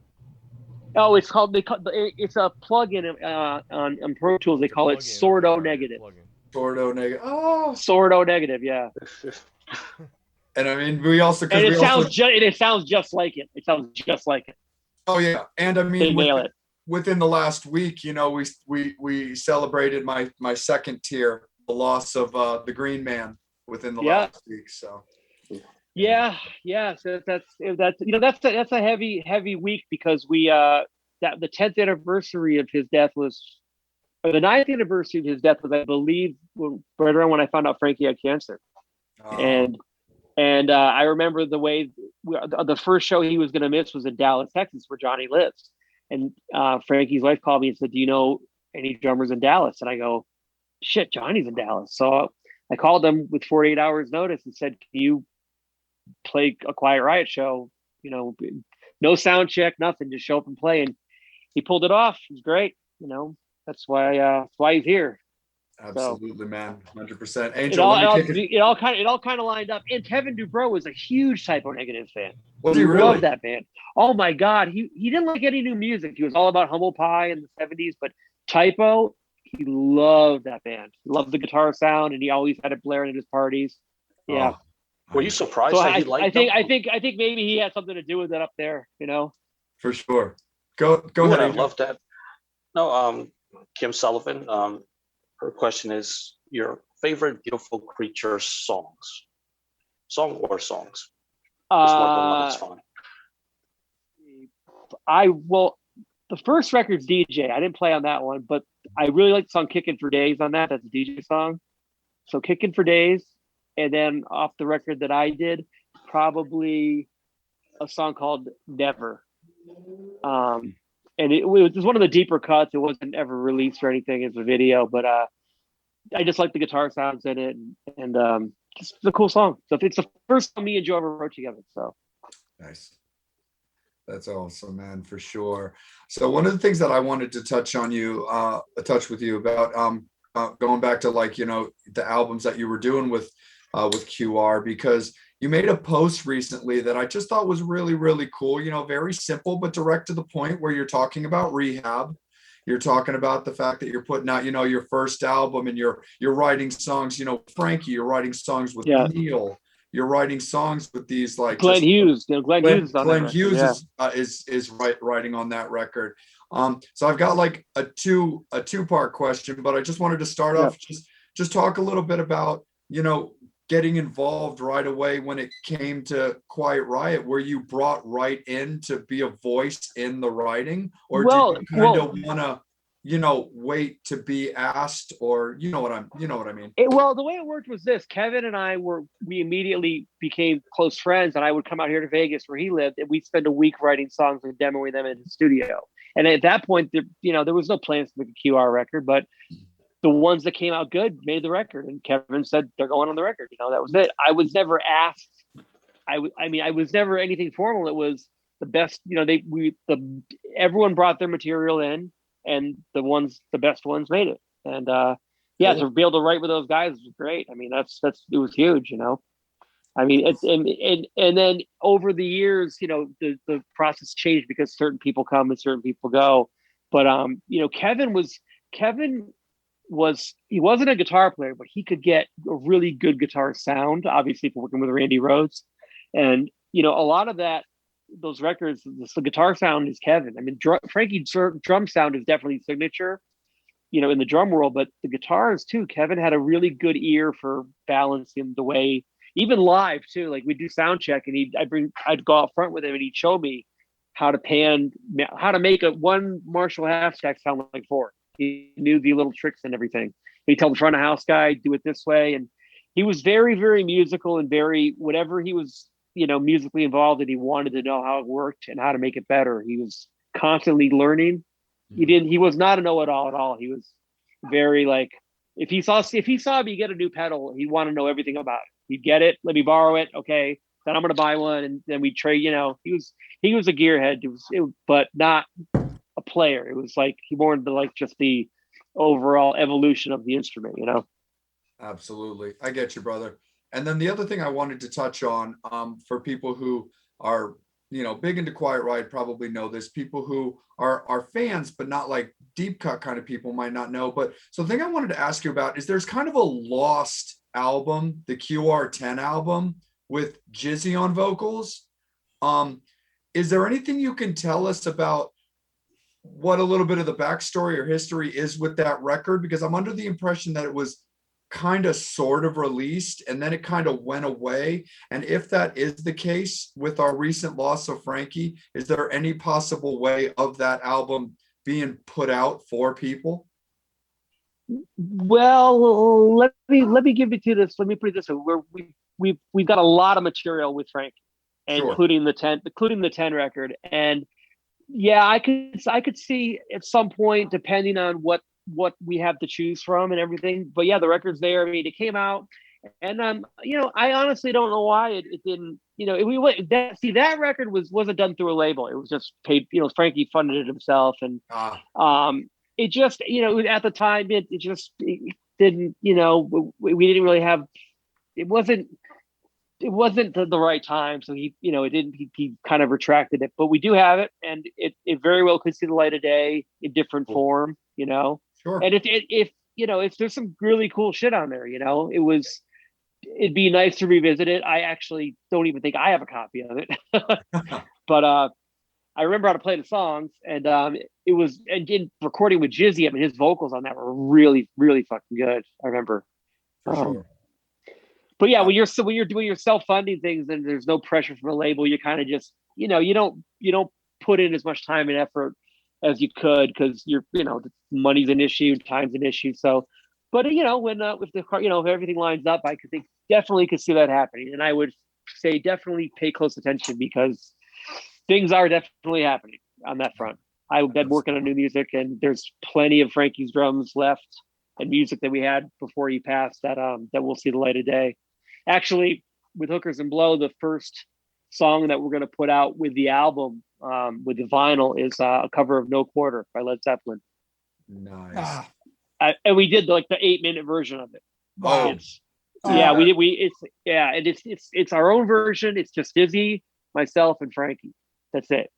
Oh, it's a plug-in on Pro Tools. They call it Sordo Negative. Sordo Negative. Oh, Sordo Negative, yeah. and I mean, it sounds just like it. It sounds just like it. Oh yeah, and I They mean, nail it. within the last week, we celebrated my second tier, the loss of the Green Man within the last week. So yeah. So that's a heavy week, because that the 10th anniversary of his death was, or the 9th anniversary of his death was, I believe, right around when I found out Frankie had cancer. And I remember the way the first show he was going to miss was in Dallas, Texas, where Johnny lives. And Frankie's wife called me and said, "Do you know any drummers in Dallas?" And I go, "Shit, Johnny's in Dallas." So I called them with 48 hours notice and said, "Can you play a Quiet Riot show? No sound check, nothing, just show up and play." And he pulled it off. It was great. That's why he's here. Absolutely, man, 100%. It Angel, all kind of lined up. And Kevin Dubrow was a huge Typo Negative fan. Was he really? Loved that band. Oh my God, he didn't like any new music. He was all about Humble Pie in the 70s, but Typo, he loved that band. He loved the guitar sound, and he always had it blaring at his parties. Yeah. Were you surprised So that he liked I think maybe he had something to do with it up there. For sure. Go ahead. I love that. No, Kim Sullivan. Her question is your favorite Beautiful Creature song or songs. Just one, that's fine. The first record's DJ. I didn't play on that one, but I really like the song "Kicking for Days" on that. That's a DJ song. So "Kicking for Days," and then off the record that I did, probably a song called "Never." And it was one of the deeper cuts. It wasn't ever released or anything as a video, but I just like the guitar sounds in it, and it's a cool song. So it's the first time me and Joe ever wrote together. So nice. That's awesome, man, for sure. So one of the things that I wanted to touch with you about, going back to the albums that you were doing with QR, because you made a post recently that I just thought was really, really cool. Very simple but direct to the point, where you're talking about rehab. You're talking about the fact that you're putting out, your first album, and you're writing songs. Frankie, you're writing songs with Neil. You're writing songs with these Glenn Hughes. Glenn Hughes is writing on that record. So I've got a two-part question, but I just wanted to start off just talk a little bit about getting involved right away when it came to Quiet Riot, where you brought right in to be a voice in the writing, or did you kind of want to, wait to be asked, or you know what I mean? The way it worked was this: Kevin and we immediately became close friends, and I would come out here to Vegas where he lived, and we'd spend a week writing songs and demoing them in the studio. And at that point, there was no plans to make a QR record, but the ones that came out good made the record, and Kevin said they're going on the record. That was it. I was never asked. I was never anything formal. It was the best. Everyone brought their material in, and the best ones made it. And to be able to write with those guys was great. I mean, it was huge. I mean, and then over the years, the process changed because certain people come and certain people go. But Kevin he wasn't a guitar player, but he could get a really good guitar sound, obviously for working with Randy Rhoads. And, a lot of those records, the guitar sound is Kevin. I mean, Frankie's drum sound is definitely signature, in the drum world, but the guitars too. Kevin had a really good ear for balancing the way, even live too. Like we do sound check and I'd go out front with him and he'd show me how to make a one Marshall half stack sound like four. He knew the little tricks and everything. He'd tell the front of house guy, do it this way. And he was very, very musical and very, whatever he was, musically involved in, he wanted to know how it worked and how to make it better. He was constantly learning. He was not a know-it-all at all. He was very like, if he saw me get a new pedal, he'd want to know everything about it. He'd get it, let me borrow it. Okay. Then I'm going to buy one. And then we trade, he was a gearhead, but not a player. It was like, he wanted to like just the overall evolution of the instrument, Absolutely. I get you, brother. And then the other thing I wanted to touch on, for people who are, big into Quiet Riot probably know this. People who are fans, but not like deep cut kind of people might not know. But so the thing I wanted to ask you about is there's kind of a lost album, the QR10 album with Jizzy on vocals. Is there anything you can tell us about what a little bit of the backstory or history is with that record? Because I'm under the impression that it was kind of sort of released and then it kind of went away. And if that is the case with our recent loss of Frankie, is there any possible way of that album being put out for people? Well, let me give it to this. Let me put it this way: we've got a lot of material with Frankie, Sure. including the 10 record. And yeah, I could see at some point, depending on what we have to choose from and everything. But yeah, the record's there. I mean, it came out, and I honestly don't know why it didn't. That record wasn't done through a label. It was just paid. Frankie funded it himself, and it just at the time it didn't. We didn't really have. It wasn't the right time, so he kind of retracted it. But we do have it, and it very well could see the light of day in different form. Sure. And if there's some really cool shit on there, it'd be nice to revisit it. I actually don't even think I have a copy of it, but I remember how to play the songs, and it was, and in recording with Jizzy, I mean, his vocals on that were really, really fucking good. I remember. For sure. But yeah, when you're doing your self-funding things and there's no pressure from a label, you kind of just, you don't put in as much time and effort as you could, because money's an issue, time's an issue. So, but when if everything lines up, I definitely could see that happening. And I would say definitely pay close attention, because things are definitely happening on that front. I've been working on new music, and there's plenty of Frankie's drums left and music that we had before he passed that will see the light of day. Actually, with Hookers and Blow, the first song that we're going to put out with the album, with the vinyl, is a cover of No Quarter by Led Zeppelin. Nice. And we did the 8-minute version of it. Wow. It's our own version. It's just Dizzy, myself, and Frankie. That's it.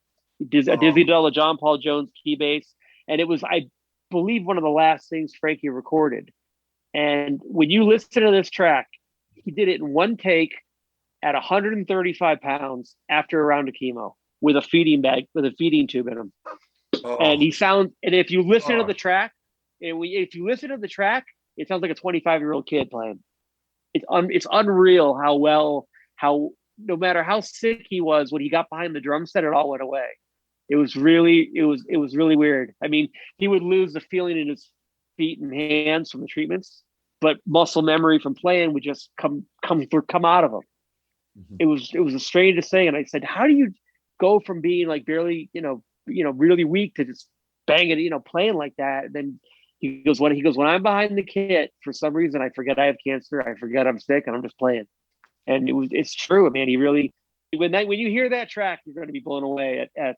Dizzy Della, John Paul Jones key bass, and it was, I believe, one of the last things Frankie recorded. And when you listen to this track, he did it in one take at 135 pounds after a round of chemo with a feeding tube in him. And if you listen to the track, it sounds like a 25-year-old kid playing. It's unreal how no matter how sick he was, when he got behind the drum set, it all went away. It was really weird. I mean, he would lose the feeling in his feet and hands from the treatments, but muscle memory from playing would just come out of him. Mm-hmm. It was the strangest thing. And I said, how do you go from being like barely, really weak to just banging it, playing like that? And then he goes, when I'm behind the kit, for some reason, I forget I have cancer. I forget I'm sick, and I'm just playing. And it's true, man. He really, when you hear that track, you're going to be blown away at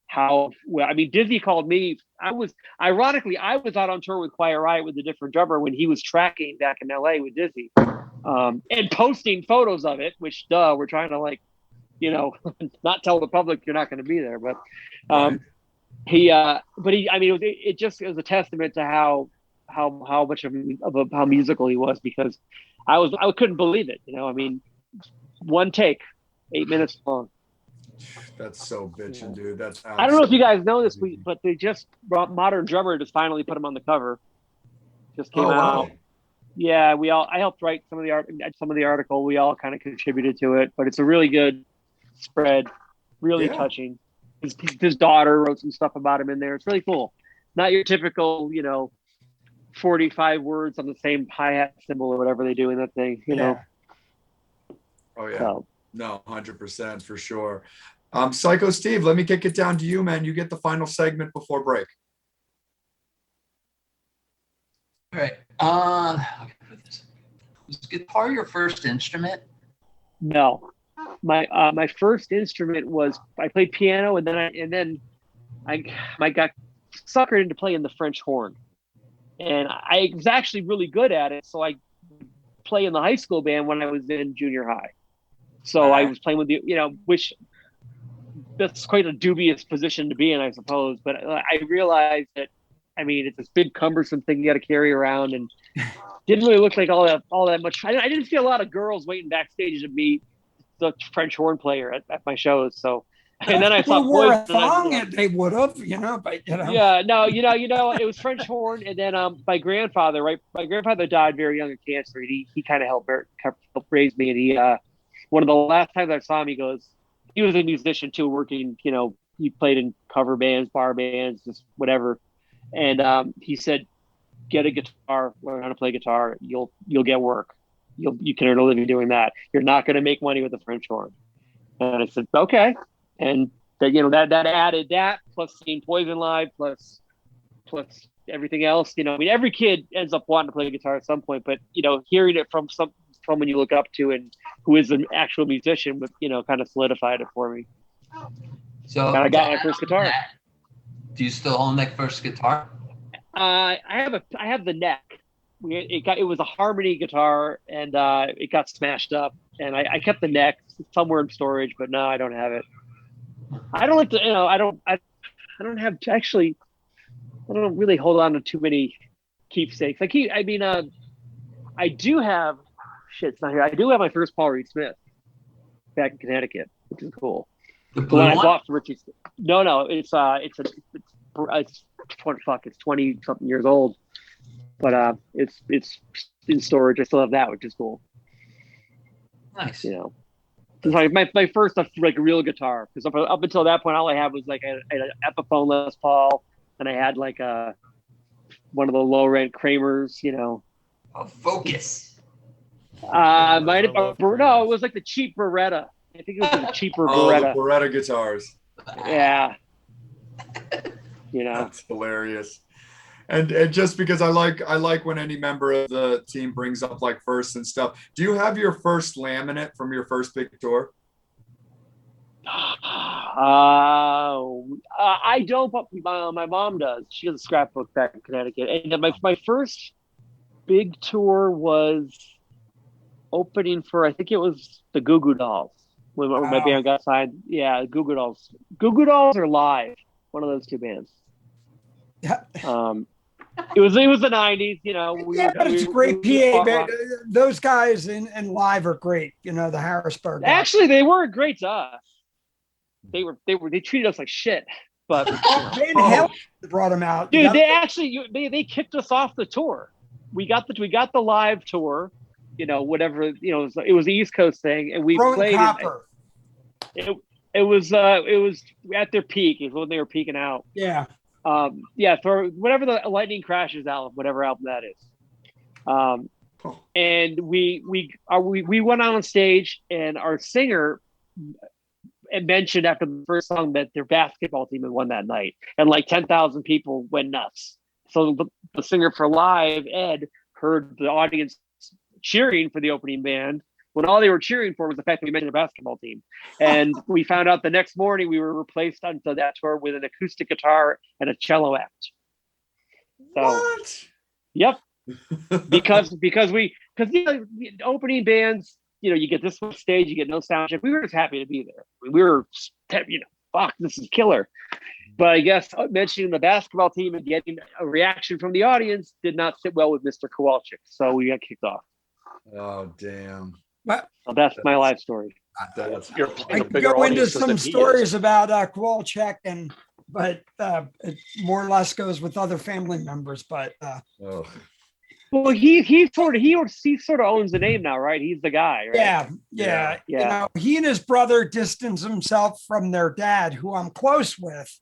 how well. I mean, Disney called me. I was out on tour with Quiet Riot with a different drummer when he was tracking back in LA with Disney, and posting photos of it, which we're trying to like, not tell the public you're not going to be there, but I mean, it was a testament to how much of how musical he was, because I couldn't believe it. I mean, one take, 8 minutes long. That's so bitching, dude. That's I don't know if you guys know this, but they just brought Modern Drummer just finally put him on the cover. Just came out. Wow. Yeah, I helped write some of the article. We all kind of contributed to it, but it's a really good spread, really touching. His daughter wrote some stuff about him in there. It's really cool. Not your typical, 45 words on the same hi-hat symbol or whatever they do in that thing, know. Oh yeah. So. No, 100% for sure. Psycho Steve, let me kick it down to you, man. You get the final segment before break. All right. Was guitar your first instrument? No. My first instrument was, I played piano, and then I got suckered into playing the French horn, and I was actually really good at it. So I play in the high school band when I was in junior high. So I was playing with which that's quite a dubious position to be in, I suppose. But I realized that, I mean, it's this big cumbersome thing you got to carry around, and didn't really look like all that much. I didn't see a lot of girls waiting backstage to meet the French horn player at my shows. So, and then I saw wore a thong, they would have, but Yeah, no, it was French horn, and then my grandfather died very young of cancer. He kind of helped raise me, and he one of the last times I saw him, he was a musician too, working, he played in cover bands, bar bands, just whatever. And he said, get a guitar, learn how to play guitar. You'll get work. You can earn a living doing that. You're not going to make money with the French horn. And I said, okay. And that added that, plus seeing Poison live, plus everything else. I mean, every kid ends up wanting to play guitar at some point, but hearing it from someone you look up to and who is an actual musician, but kind of solidified it for me. So and I got my first guitar. Do you still own that first guitar? I have the neck. It was a harmony guitar, and it got smashed up, and I kept the neck somewhere in storage, but no, I don't have it. I don't like to, I don't really hold on to too many keepsakes. I do have, it's not here. I do have my first Paul Reed Smith back in Connecticut, which is cool. The blue one? I bought from Richie. No, it's 20 something years old, but it's in storage. I still have that, which is cool. Nice. Like my first like real guitar, because up until that point, all I had was like an Epiphone Les Paul, and I had like one of the low rent Kramers, A Focus. Might have, no, it was like the cheap Beretta. I think it was the cheaper Beretta. The Beretta guitars. Yeah. That's hilarious. And just because I like when any member of the team brings up like first and stuff. Do you have your first laminate from your first big tour? I don't, but my mom does. She has a scrapbook back in Connecticut. And my first big tour was opening for, I think it was the Goo Goo Dolls when my band got signed. Yeah, Goo Goo Dolls. Goo Goo Dolls or Live, one of those two bands. Yeah. It was the 90s, but it's great PA. Those guys in Live are great. The Harrisburg guys. Actually, they were great to us. They treated us like shit. But Van Halen brought them out. Dude, they kicked us off the tour. We got the Live tour, whatever, it was the East Coast thing, and we played Copper. It was at their peak. It was when they were peaking out. Yeah. For whatever the Lightning Crashes album, whatever album that is. And we went on stage, and our singer mentioned after the first song that their basketball team had won that night, and like 10,000 people went nuts. So the singer for Live, Ed, heard the audience cheering for the opening band when all they were cheering for was the fact that we mentioned a basketball team. And we found out the next morning we were replaced on that tour with an acoustic guitar and a cello act. So, what? Yep. because because the opening bands, you get this much stage, you get no sound check. We were just happy to be there. We were, fuck, this is killer. But I guess mentioning the basketball team and getting a reaction from the audience did not sit well with Mr. Kowalczyk, so we got kicked off. Oh, damn. So that's my life story. You're I playing a could bigger go into audience some than he stories is. about Kowalczyk, but it more or less goes with other family members. But Oh. Well, he sort of owns the name now, right? He's the guy, right? Yeah. He and his brother distanced himself from their dad, who I'm close with.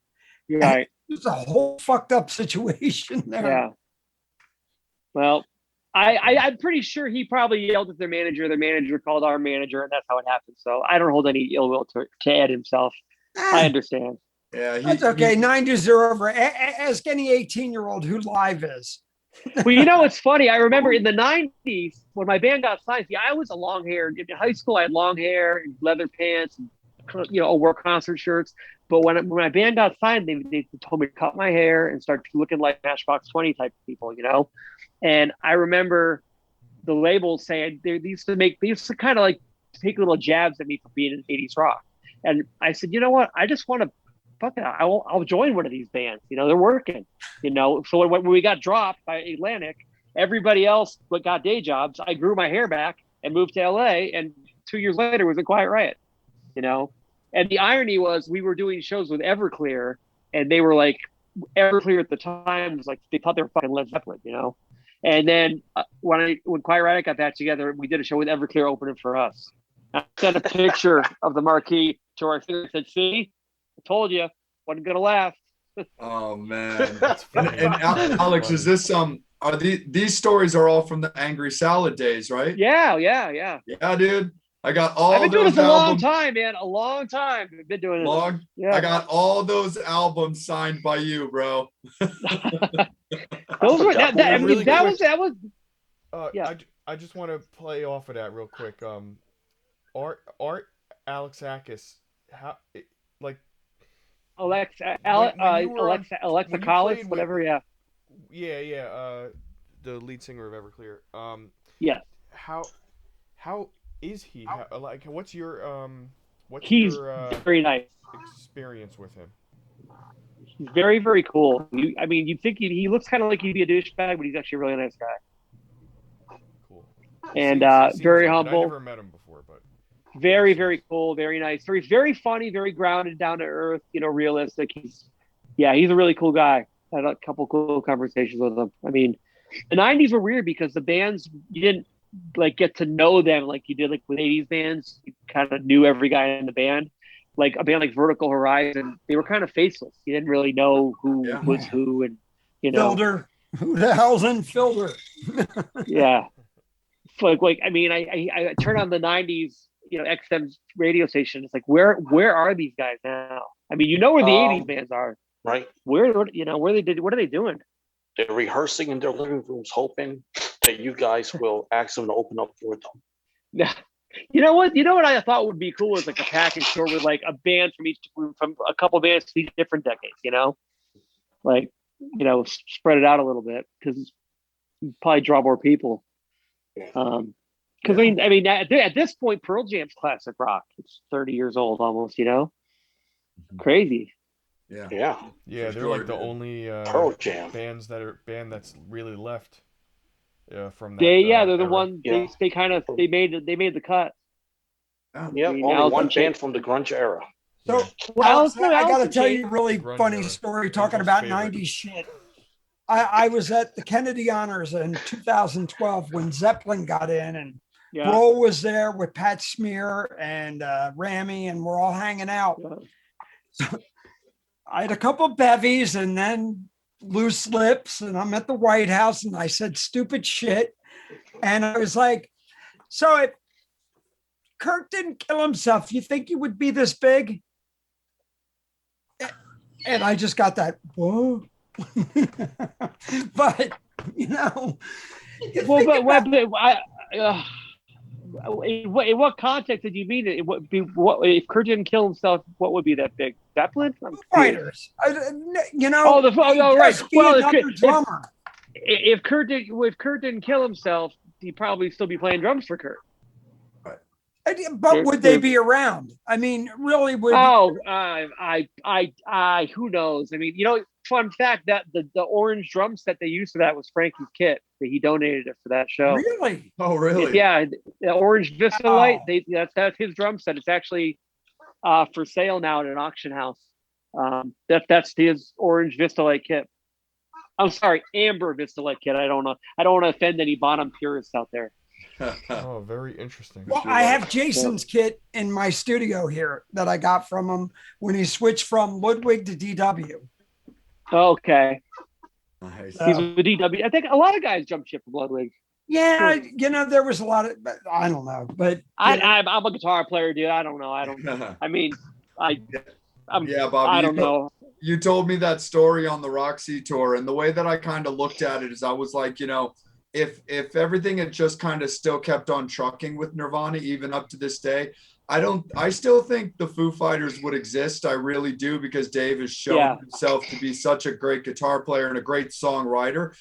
Right. It's a whole fucked up situation there. Yeah. Well, I'm pretty sure he probably yelled at their manager. Their manager called our manager, and that's how it happened. So I don't hold any ill will to Ed himself. I understand. Yeah, That's okay. 9-0 over. Ask any 18-year-old who live is. Well, it's funny. I remember in the 90s when my band got signed. See, I was a long hair. In high school, I had long hair and leather pants, and, wore concert shirts. But when my band got signed, they told me to cut my hair and start looking like Matchbox 20 type people, And I remember the labels saying they used to kind of like take little jabs at me for being in 80s rock. And I said, you know what? I just want to I'll join one of these bands. They're working. So when we got dropped by Atlantic, everybody else got day jobs. I grew my hair back and moved to LA, and 2 years later was a Quiet Riot. And the irony was we were doing shows with Everclear, and they were like, Everclear at the time was like, they thought they were fucking Led Zeppelin, And then when Quiet Riot got back together, we did a show with Everclear opening for us. I sent a picture of the marquee to our singer and said, see, I told you, wasn't gonna last. Oh man. and Alex, is this are these stories are all from the Angry Salad days, right? Yeah. Yeah, dude. I got all I've been doing those this a long albums. time, man. A long time. I've been doing this. Yeah. I got all those albums signed by you, bro. Those were that was yeah. I just want to play off of that real quick. Art Alexakis, how like Alexa when Collis, with- whatever. Yeah. Yeah. The lead singer of Everclear. Yeah. How is he? What's your He's very nice. experience with him? He's very, very cool. You'd think he looks kind of like he'd be a douchebag, but he's actually a really nice guy. Cool. And Seems very like humble. I never met him before, but very, very cool, very nice, very funny, very grounded, down to earth, realistic. He's a really cool guy. I had a couple cool conversations with him. The 90s were weird because the bands, you didn't get to know them like you did with 80s bands. You kind of knew every guy in the band. Like a band like Vertical Horizon, they were kind of faceless. You didn't really know who was who, and Filter. Who the hell's in Filter? Yeah. I turn on the 90s, XM radio station. It's like, where are these guys now? Where the 80s bands are. Right. Where they did, what are they doing? They're rehearsing in their living rooms, hoping that you guys will ask them to open up for them. Yeah. You know what I thought would be cool is like a package tour with like a band from a couple bands from each different decades, spread it out a little bit because you probably draw more people. At this point, Pearl Jam's classic rock. It's 30 years old almost, crazy. Yeah, they're like the only Pearl Jam band that's really left from that. They're the era. one they made the cut. Yeah, only one band from the grunge era. So I got to tell you a really funny story talking about 90s shit. I was at the Kennedy Honors in 2012 when Zeppelin got in, and Grohl was there with Pat Smear and Rami, and we're all hanging out. So I had a couple bevies and then loose lips, and I'm at the White House, and I said stupid shit. And I was like, so if Kurt didn't kill himself, you think he would be this big? And I just got that, whoa. But, in what context did you mean it? If Kurt didn't kill himself, what would be that big? Zeppelin? Fighters. Right. Well, drummer. if Kurt didn't kill himself, he'd probably still be playing drums for Kurt. But would they be around? I mean, really would. Oh, who knows? I mean, fun fact that the orange drum set they used for that was Frankie's kit. That he donated it for that show. Really? Oh, really? Yeah, the orange Vista light. That's his drum set. It's actually for sale now at an auction house. That's his orange Vista light kit. I'm sorry, amber Vista light kit. I don't know. I don't want to offend any Bonham purists out there. Oh, very interesting. Well, I have Jason's kit in my studio here that I got from him when he switched from Ludwig to DW. Okay. Nice. He's with DW. I think a lot of guys jump ship from Ludwig. Yeah, there was a lot of, I don't know, but I'm a guitar player, dude. I don't know. I mean, yeah, Bob. I don't know. You told me that story on the Roxy tour, and the way that I kind of looked at it is I was like, if everything had just kind of still kept on trucking with Nirvana, even up to this day, I still think the Foo Fighters would exist. I really do, because Dave has shown himself to be such a great guitar player and a great songwriter.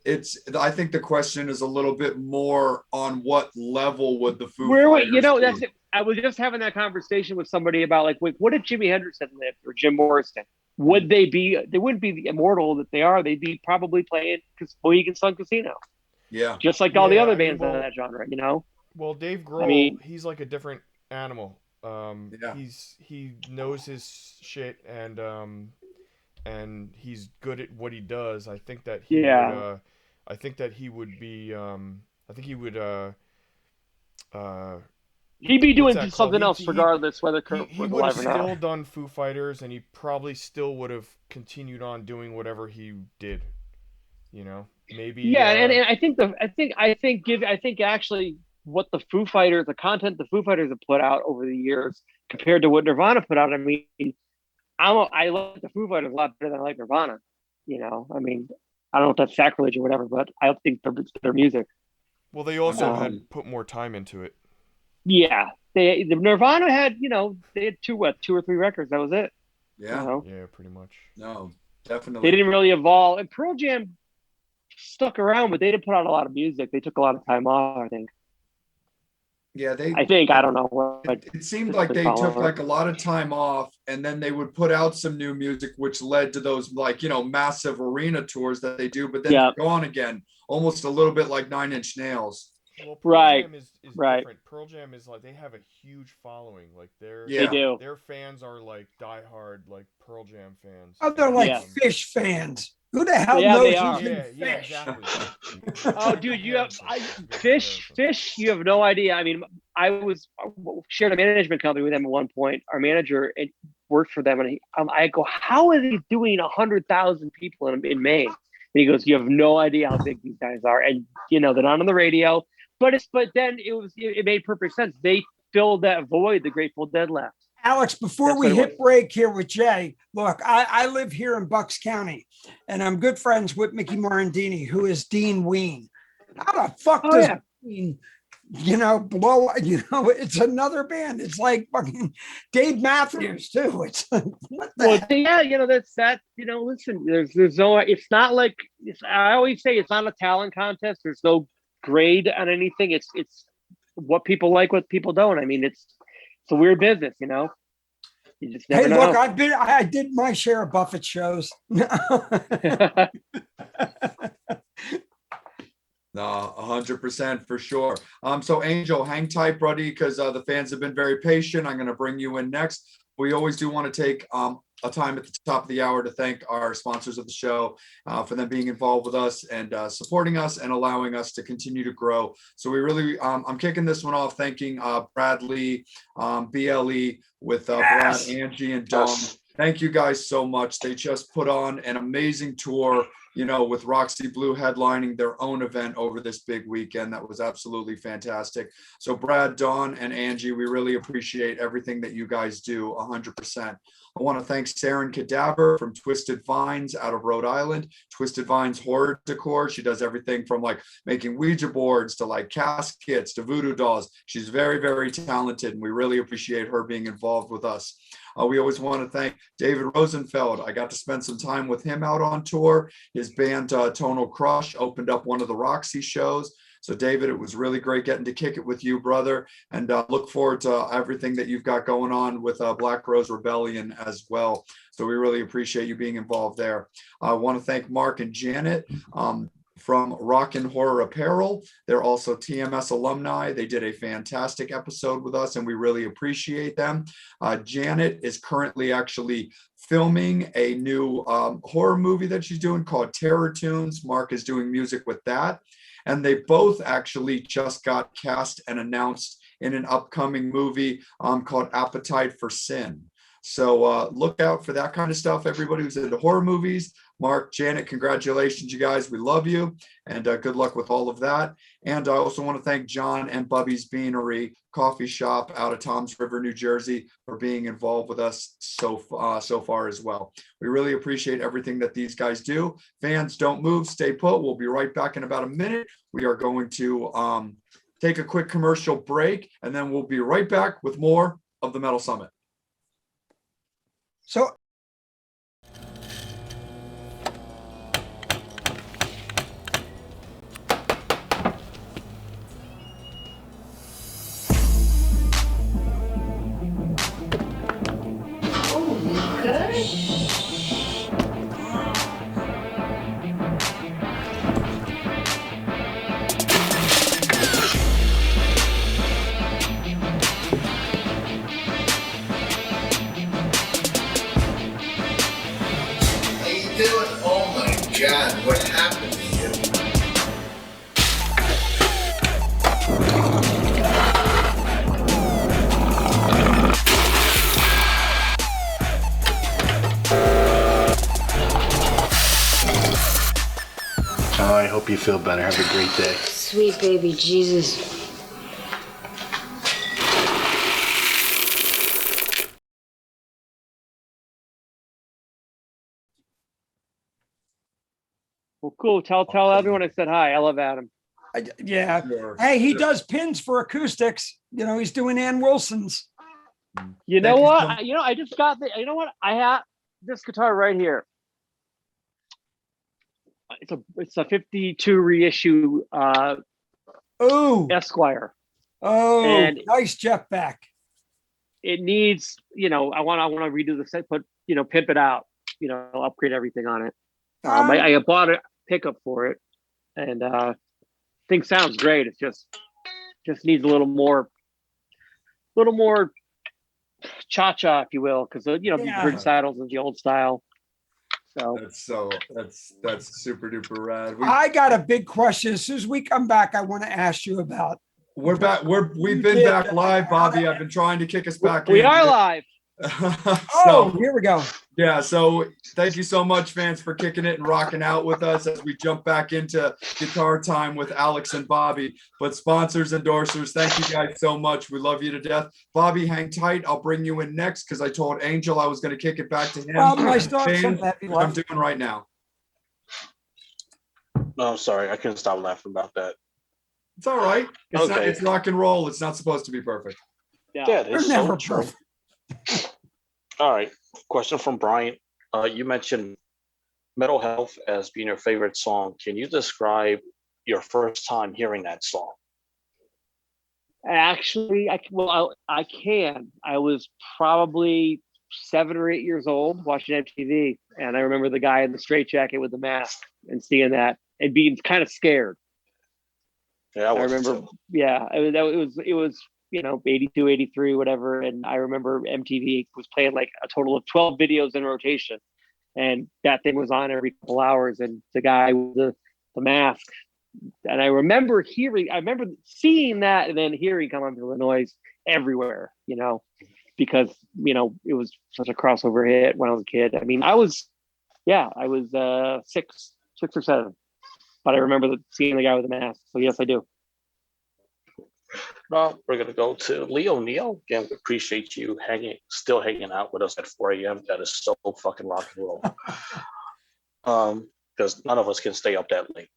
I think the question is a little bit more on what level would the Foo Fighters be? That's it. I was just having that conversation with somebody about like, what if Jimi Hendrix had lived or Jim Morrison? Would they wouldn't be the immortal that they are. They'd be probably playing Mohegan Sun Casino. Yeah. Just like all the other bands in that genre, Well, Dave Grohl, he's like a different animal. Yeah. He knows his shit, and he's good at what he does. I think that he would, I think that he would be I think he would he'd be doing something else regardless whether Kurt he was would have alive or not. still done Foo Fighters, and he probably still would have continued on doing whatever he did. Maybe. Yeah, and I think actually what the Foo Fighters, the content the Foo Fighters have put out over the years compared to what Nirvana put out. I mean, I like the Foo Fighters a lot better than I like Nirvana. I mean, I don't know if that's sacrilege or whatever, but I think their music. Well, they also had put more time into it. Yeah, the Nirvana had, they had two or three records. That was it. Yeah. Yeah, pretty much. No, definitely. They didn't really evolve, and Pearl Jam stuck around, but they didn't put out a lot of music. They took a lot of time off, I think. Yeah, I don't know. It seemed like they took like a lot of time off, and then they would put out some new music, which led to those massive arena tours that they do, but then they're gone again, almost a little bit like Nine Inch Nails. Well, Pearl Jam is different. Pearl Jam is like, they have a huge following. Like they do. Their fans are like diehard like Pearl Jam fans. Oh, they're like Fish fans. Who the hell knows? They are. Yeah, exactly. Oh, dude, you have Fish. You have no idea. I mean, I shared a management company with them at one point. Our manager worked for them, and I go, "How are they doing 100,000 people in Maine?" And he goes, "You have no idea how big these guys are, and they're not on the radio." But then it made perfect sense. They filled that void the Grateful Dead left. Alex, before we hit break here with Jay, look, I live here in Bucks County, and I'm good friends with Mickey Morandini, who is Dean Ween. How the fuck does Dean, blow? It's another band. It's like fucking Dave Matthews too. It's what the heck? That's that. Listen, there's no. It's not like I always say. It's not a talent contest. There's no grade on anything. It's what people like, what people don't. I mean, it's a weird business, You just never know. Look, I did my share of Buffett shows. No, 100% for sure. So Angel, hang tight, buddy, because the fans have been very patient. I'm going to bring you in next. We always do want to take a time at the top of the hour to thank our sponsors of the show for them being involved with us and supporting us and allowing us to continue to grow. So we really, I'm kicking this one off thanking Bradley, BLE with Brad, Angie, and Dawn. Thank you guys so much. They just put on an amazing tour, with Roxy Blue headlining their own event over this big weekend. That was absolutely fantastic. So Brad, Dawn, and Angie, we really appreciate everything that you guys do 100%. I want to thank Saren Cadaver from Twisted Vines out of Rhode Island. Twisted Vines Horror Decor. She does everything from like making Ouija boards to like caskets to voodoo dolls. She's very, very talented, and we really appreciate her being involved with us. We always want to thank David Rosenfeld. I got to spend some time with him out on tour. His band Tonal Crush opened up one of the Roxy shows. So David, it was really great getting to kick it with you, brother, and look forward to everything that you've got going on with Black Rose Rebellion as well. So we really appreciate you being involved there. I want to thank Mark and Janet from Rock and Horror Apparel. They're also TMS alumni. They did a fantastic episode with us, and we really appreciate them. Janet is currently actually filming a new horror movie that she's doing called Terror Tunes. Mark is doing music with that. And they both actually just got cast and announced in an upcoming movie called Appetite for Sin. So look out for that kind of stuff. Everybody who's into horror movies, Mark, Janet, congratulations, you guys. We love you, and good luck with all of that. And I also want to thank John and Bubby's Beanery Coffee Shop out of Toms River, New Jersey, for being involved with us so far as well. We really appreciate everything that these guys do. Fans, don't move, stay put. We'll be right back in about a minute. We are going to take a quick commercial break, and then we'll be right back with more of the Metal Summit. So God, what happened to you? Oh, I hope you feel better. Have a great day. Sweet baby Jesus. Well, cool. Tell everyone I said hi. I love Adam. Yeah. Sure. Hey, he does pins for acoustics. You know, he's doing Ann Wilson's. You know what? I just got the. You know what? I have this guitar right here. It's a 52 reissue Oh, Esquire. oh, And nice Jeff Beck. It needs, I want to redo the set, pimp it out, upgrade everything on it. I bought a pickup for it, and thing sounds great. It just needs a little more cha-cha, if you will, because bridge saddles is the old style. So that's super duper rad. I got a big question. As soon as we come back, I want to ask you about. We're back. We've been back live, Bobby. I've been trying to kick us back. We are live. Here we go. Yeah, so thank you so much, fans, for kicking it and rocking out with us as we jump back into guitar time with Alex and Bobby. But sponsors, endorsers, thank you guys so much. We love you to death. Bobby, hang tight. I'll bring you in next because I told Angel I was going to kick it back to him. I still have some I'm doing right now. No, I'm sorry. I couldn't stop laughing about that. It's all right. Okay. It's rock and roll. It's not supposed to be perfect. Yeah, it's so never true. All right. Question from Brian. You mentioned Mental Health as being your favorite song. Can you describe your first time hearing that song? Actually, I can. I was probably 7 or 8 years old watching MTV, and I remember the guy in the straitjacket with the mask and seeing that and being kind of scared. Yeah, I remember. too. Yeah, it was 82, 83, whatever. And I remember MTV was playing like a total of 12 videos in rotation, and that thing was on every couple hours. And the guy with the mask, and I remember seeing that, and then hearing "Come On Feel the Noise" everywhere. Because it was such a crossover hit when I was a kid. I mean, I was 6 or 7. But I remember seeing the guy with the mask. So yes, I do. Well, we're gonna go to Leo Neal. Again, we appreciate you still hanging out with us at 4 a.m. That is so fucking rock and roll. Because none of us can stay up that late.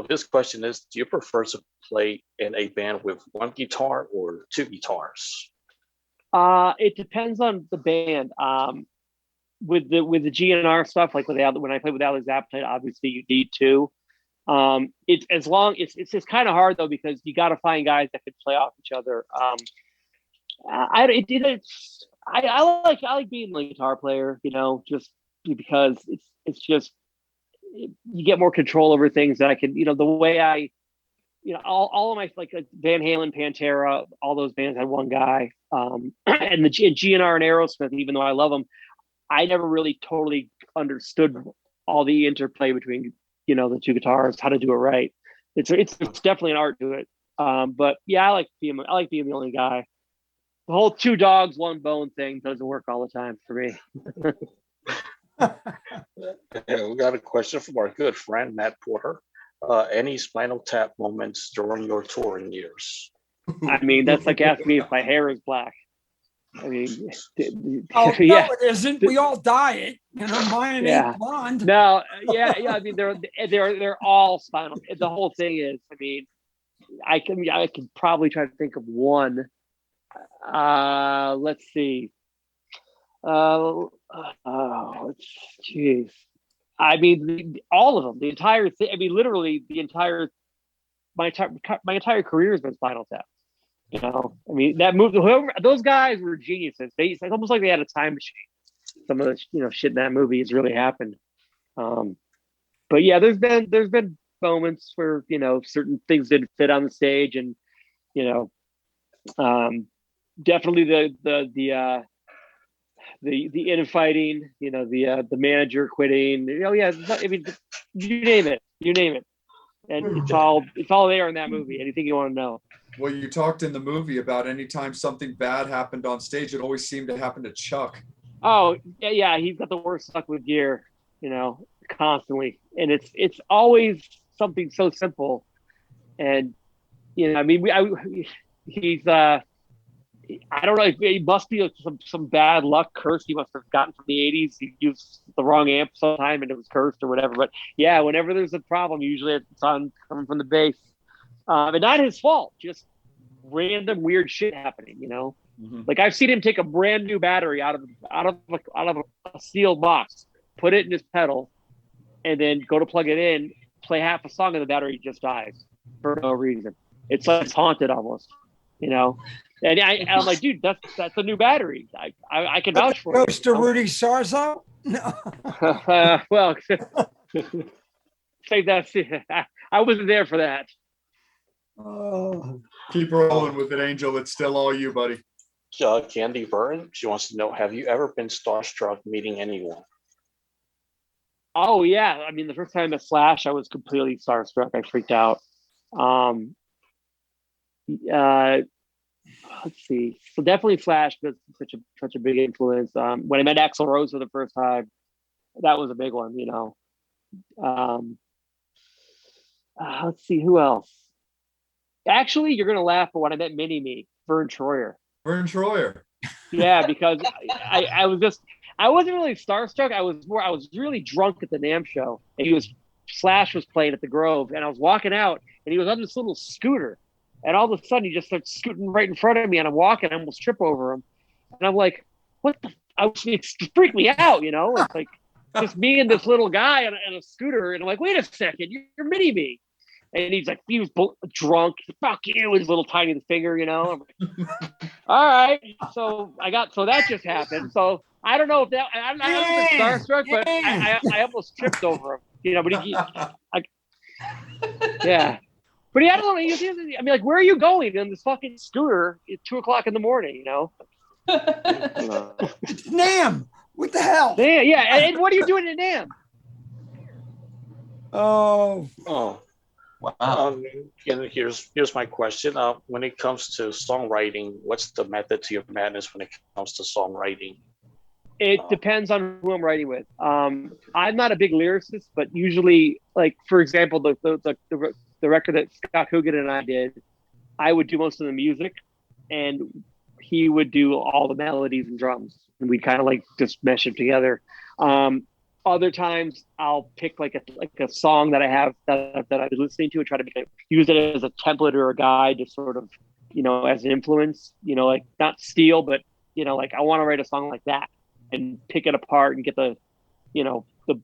This question is: do you prefer to play in a band with one guitar or 2 guitars? It depends on the band. With the GNR stuff, like when I play with Alex Appetite, obviously you need 2. It's just kind of hard though, because you got to find guys that can play off each other. I like being a guitar player, just because it's just you get more control over things that I can, the way all of my like Van Halen, Pantera, all those bands had one guy, and the GNR and Aerosmith, even though I love them, I never really totally understood all the interplay between the two guitars, how to do it right. It's definitely an art to it. But yeah, I like being the only guy. The whole two dogs, one bone thing doesn't work all the time for me. Yeah, we got a question from our good friend Matt Porter. Any Spinal Tap moments during your touring years? I mean, that's like asking me if my hair is black. I mean, Oh yeah. no, it isn't. We all dye it. Mine ain't blonde. No, yeah. I mean, they're all spinal. The whole thing is, I mean, I can probably try to think of one. Let's see. Jeez. I mean, all of them. The entire thing. I mean, literally, my entire career has been Spinal Tap. I mean, that movie. Those guys were geniuses. It's almost like they had a time machine. Some of the shit in that movie has really happened. But yeah, there's been moments where certain things didn't fit on the stage, and definitely the infighting, the manager quitting. I mean, you name it, and it's all there in that movie. Anything you want to know. Well, you talked in the movie about anytime something bad happened on stage, it always seemed to happen to Chuck. Oh yeah, he's got the worst luck with gear, constantly, and it's always something so simple, and I mean, he's I don't know. It must be some bad luck curse he must have gotten from the '80s. He used the wrong amp sometime and it was cursed or whatever. But yeah, whenever there's a problem, usually it's coming from the bass, and not his fault. Just random weird shit happening. Mm-hmm. Like I've seen him take a brand new battery out of a sealed box, put it in his pedal, and then go to plug it in, play half a song, and the battery just dies for no reason. It's like it's haunted almost. And I'm like, dude, that's a new battery. I can vouch for it. Goes to Rudy Sarzo? No. Well, say that. I wasn't there for that. Oh. Keep rolling with it, Angel. It's still all you, buddy. Candy Burton, she wants to know, have you ever been starstruck meeting anyone? Oh yeah, I mean, the first time at Slash, I was completely starstruck. I freaked out. Let's see. So definitely Slash, because it's such a big influence. When I met Axl Rose for the first time, that was a big one. Let's see, who else? Actually, you're gonna laugh, but when I met Mini Me, Vern Troyer. Vern Troyer. Yeah, because I wasn't really starstruck. I was really drunk at the NAMM show, and Slash was playing at the Grove, and I was walking out, and he was on this little scooter. And all of a sudden, he just starts scooting right in front of me, and I'm walking. I almost trip over him, and I'm like, "What the?" It freaked me out, It's like just me and this little guy on a scooter, and I'm like, "Wait a second, you're Mini Me," and he's like, he was drunk. Fuck you, his little tiny finger, I'm like, all right. So that just happened. So I don't know if that I'm not starstruck, but I almost tripped over him, But yeah. But I don't know. I mean, like, where are you going in this fucking scooter at 2:00 in the morning? It's NAMM. What the hell? Yeah. And what are you doing in NAMM? Oh. Wow. Here's my question. When it comes to songwriting, what's the method to your madness when it comes to songwriting? It depends on who I'm writing with. I'm not a big lyricist, but usually, like, for example, the record that Scott Coogan and I did, I would do most of the music, and he would do all the melodies and drums, and we'd kind of like just mesh it together. Other times, I'll pick like a song that I have that I was listening to and try to use it as a template or a guide to sort of, as an influence. Like not steal, but like I want to write a song like that and pick it apart and get the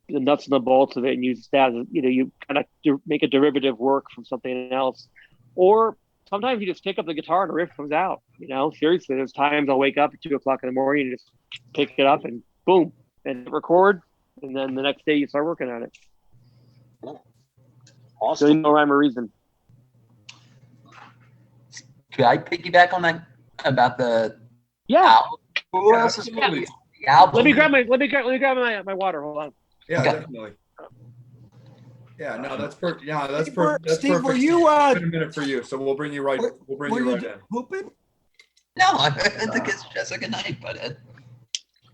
the nuts and the bolts of it and use that as, you kind of make a derivative work from something else. Or sometimes you just pick up the guitar and a riff comes out. Seriously, there's times I'll wake up at 2:00 in the morning and just pick it up and boom, and record, and then the next day you start working on it. Awesome. So no rhyme or reason. Could I piggyback on that about the Yeah. album? Album. Let me grab my water. Hold on. Yeah, Okay. definitely. Yeah, no, that's perfect. Yeah, that's Steve, perfect. That's Steve, perfect. were you It's been a minute for you, so we'll bring you right. We'll bring you right in. pooping? No, I think it's Jessica Knight, but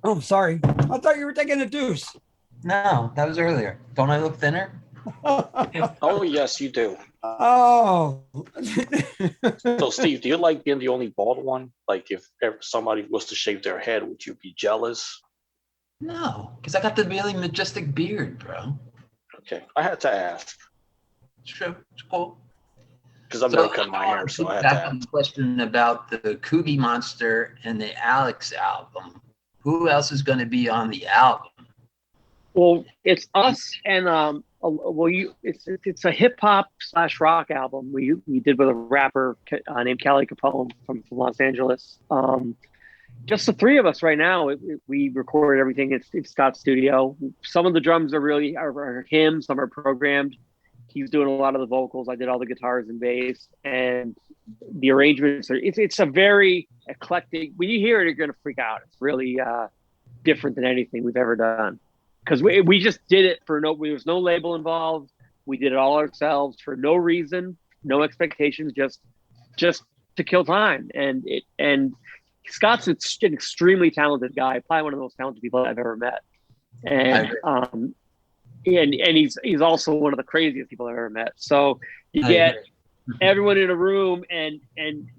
Oh, sorry. I thought you were taking a deuce. no, that was earlier. Don't I look thinner? Oh, yes, you do. Oh. So, Steve, do you like being the only bald one? Like, if ever somebody was to shave their head, would you be jealous? No, because I got the really majestic beard, bro. Okay, I had to ask It's true. It's cool. because I've never cut my hair, so I had to Back on ask. the question about the Coogie Monster and the Alex album. Who else is going to be on the album? Well, it's us and it's a hip hop / rock album we did with a rapper named Callie Capone from Los Angeles. Just the three of us right now. We recorded everything. It's Scott's studio. Some of the drums are him. Some are programmed. He's doing a lot of the vocals. I did all the guitars and bass, and the arrangements are. It's a very eclectic. When you hear it, you're gonna freak out. It's really different than anything we've ever done. Because we just did it there was no label involved. We did it all ourselves for no reason, no expectations, just to kill time. And Scott's an extremely talented guy, probably one of the most talented people I've ever met. And he's also one of the craziest people I've ever met. So you get everyone in a room, and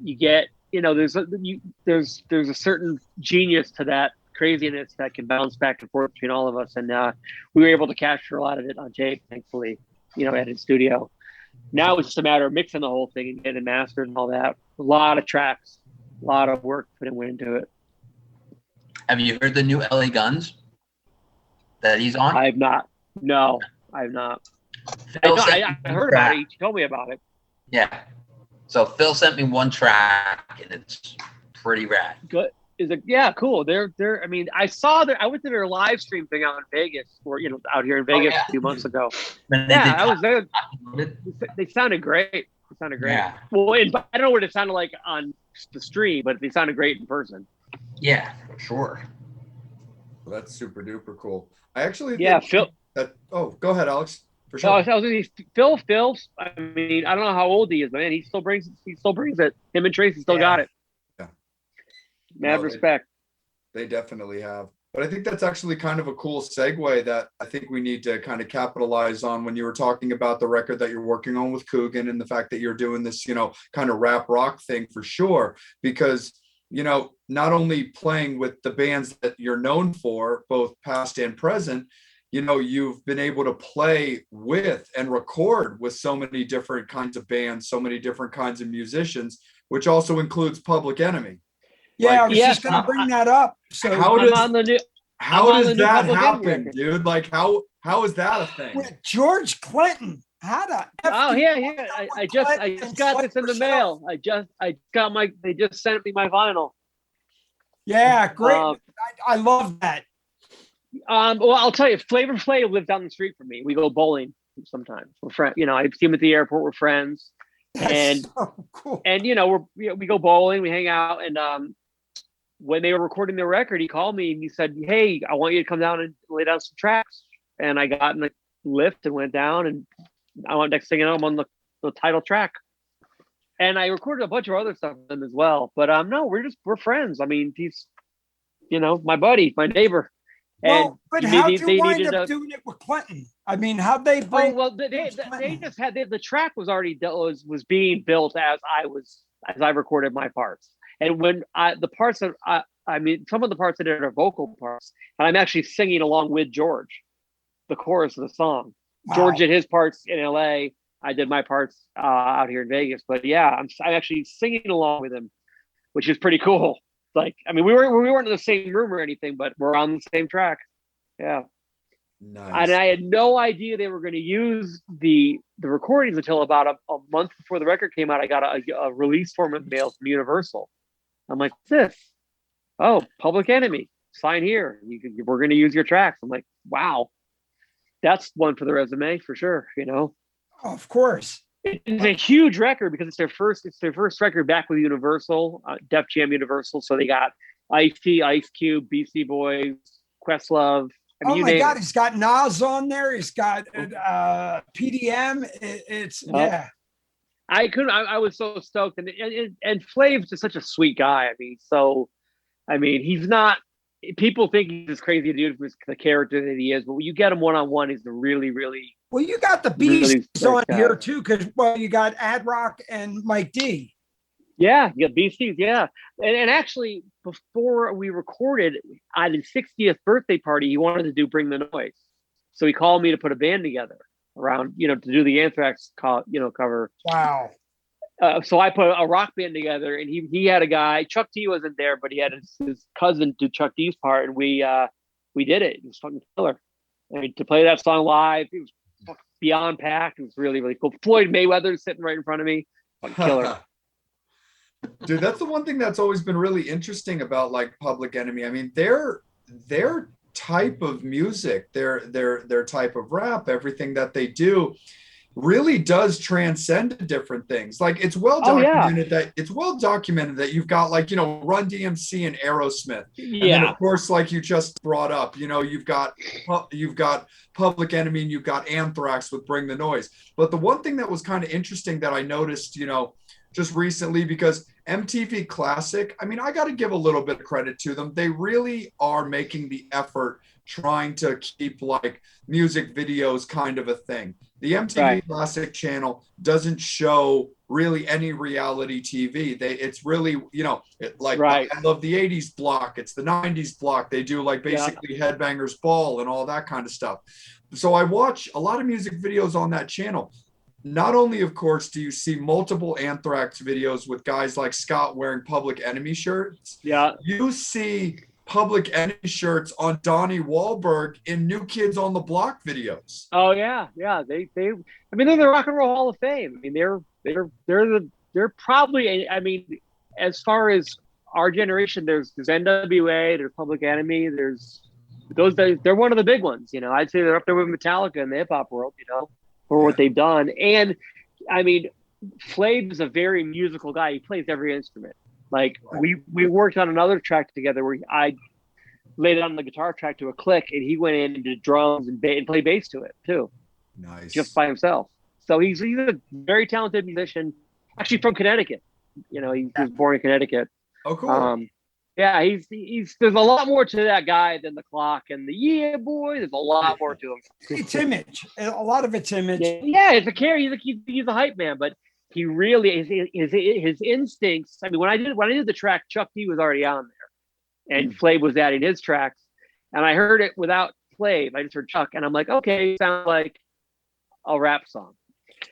you get there's a certain genius to that craziness that can bounce back and forth between all of us, and we were able to capture a lot of it on tape, thankfully, at his studio. Now it's just a matter of mixing the whole thing and getting it mastered and all that. A lot of tracks, a lot of work put into it. Have you heard the new LA Guns that he's on? I have not. No, I have not. I heard about it. He told me about it. Yeah. So Phil sent me one track, and it's pretty rad. Good. Is it? Yeah, cool. They're. I mean, I went to their live stream thing out in Vegas, or out here in Vegas a few months ago. I was there. They sounded great. They sounded great. Yeah. Well, I don't know what it sounded like on the stream, but they sounded great in person. Yeah, for sure. Well, that's super duper cool. I actually Phil. Go ahead, Alex. For sure. I was gonna say, Phil. I mean, I don't know how old he is, but man, he still brings it. Him and Tracy still got it. Yeah. Mad respect. They definitely have. But I think that's actually kind of a cool segue that I think we need to kind of capitalize on when you were talking about the record that you're working on with Coogan and the fact that you're doing this, kind of rap rock thing for sure. Because, not only playing with the bands that you're known for, both past and present, you've been able to play with and record with so many different kinds of bands, so many different kinds of musicians, which also includes Public Enemy. Yeah, I was just going to bring that up. So how does that Public happen, Enemy. dude? Like how is that a thing? with George Clinton, how the I just got this in the mail. They just sent me my vinyl. Yeah, great. I love that. Well, I'll tell you, Flavor Flav lives down the street from me. We go bowling sometimes. We're friends. I see him at the airport. We're friends. That's so cool. And we go bowling. We hang out. And when they were recording the record, he called me and he said, "Hey, I want you to come down and lay down some tracks." And I got in the lift and went down, and I went next thing you know, I'm on the title track. And I recorded a bunch of other stuff with him as well. But no, we're friends. I mean, he's my buddy, my neighbor. Well, but how'd you wind up doing it with Clinton? I mean, how'd they bring? Oh, well, they just had the track was already was being built as I recorded my parts, and when the parts that I mean, some of the parts I did are vocal parts, and I'm actually singing along with George, the chorus of the song. Wow. George did his parts in LA. I did my parts out here in Vegas. But yeah, I'm actually singing along with him, which is pretty cool. Like, I mean, we weren't in the same room or anything, but we're on the same track. Yeah. Nice. And I had no idea they were going to use the recordings until about a month before the record came out. I got a release form in the mail from Universal. I'm like, what's this? Oh, Public Enemy. Sign here. We're going to use your tracks. I'm like, wow, that's one for the resume for sure. You know, Of course. it's a huge record because it's their first record back with Universal, Def Jam Universal. So they got Ice-T, Ice Cube, Beastie Boys, Questlove. I mean, Oh you my name God, it. he's got Nas on there. He's got PDM. It's yeah. I was so stoked, and Flav's just such a sweet guy. I mean, he's not. People think he's this crazy dude for the character that he is, but when you get him one on one, he's a really, really. Well, you got the Really Beasts nice on guy. here too, because you got Ad Rock and Mike D. Yeah, you got Beasties, yeah. And actually, before we recorded at his 60th birthday party, he wanted to do Bring the Noise. So he called me to put a band together around, to do the Anthrax cover. Wow. So I put a rock band together, and he had a guy. Chuck D wasn't there, but he had his cousin do Chuck D's part, and we did it. It was fucking killer. I mean, to play that song live, it was beyond packed. It was really, really cool. Floyd Mayweather sitting right in front of me, fucking killer. Dude, that's the one thing that's always been really interesting about like Public Enemy. I mean, their type of music, their type of rap, everything that they do really does transcend different things. Like it's well documented that you've got like, Run DMC and Aerosmith. Yeah. And then of course, like you just brought up, you've got Public Enemy and you've got Anthrax with Bring the Noise. But the one thing that was kind of interesting that I noticed, just recently, because MTV Classic, I mean, I got to give a little bit of credit to them. They really are making the effort trying to keep like music videos kind of a thing. The MTV Classic channel doesn't show really any reality TV. It's really, I love the 80s block. It's the 90s block. They do like basically Headbangers Ball and all that kind of stuff. So I watch a lot of music videos on that channel. Not only, of course, do you see multiple Anthrax videos with guys like Scott wearing Public Enemy shirts. Yeah. You see Public Enemy shirts on Donnie Wahlberg in New Kids on the Block videos. Oh yeah, yeah. They're the Rock and Roll Hall of Fame. I mean, they're probably. I mean, as far as our generation, there's NWA, there's Public Enemy, there's those. They're one of the big ones. I'd say they're up there with Metallica in the hip hop world. For what they've done. And I mean, Flav is a very musical guy. He plays every instrument. Like we worked on another track together where I laid it on the guitar track to a click, and he went in and did drums and played bass to it too. Nice. Just by himself. So he's a very talented musician, actually from Connecticut. He was born in Connecticut. Oh, cool. Yeah, he's there's a lot more to that guy than the clock and the yeah boy. There's a lot more to him. It's image. A lot of it's image. Yeah, it's a carry. He's a hype man, but he really his instincts. I mean, when I did the track, Chuck D was already on there, and Flav was adding his tracks, and I heard it without Flav. I just heard Chuck, and I'm like, okay, sounds like a rap song.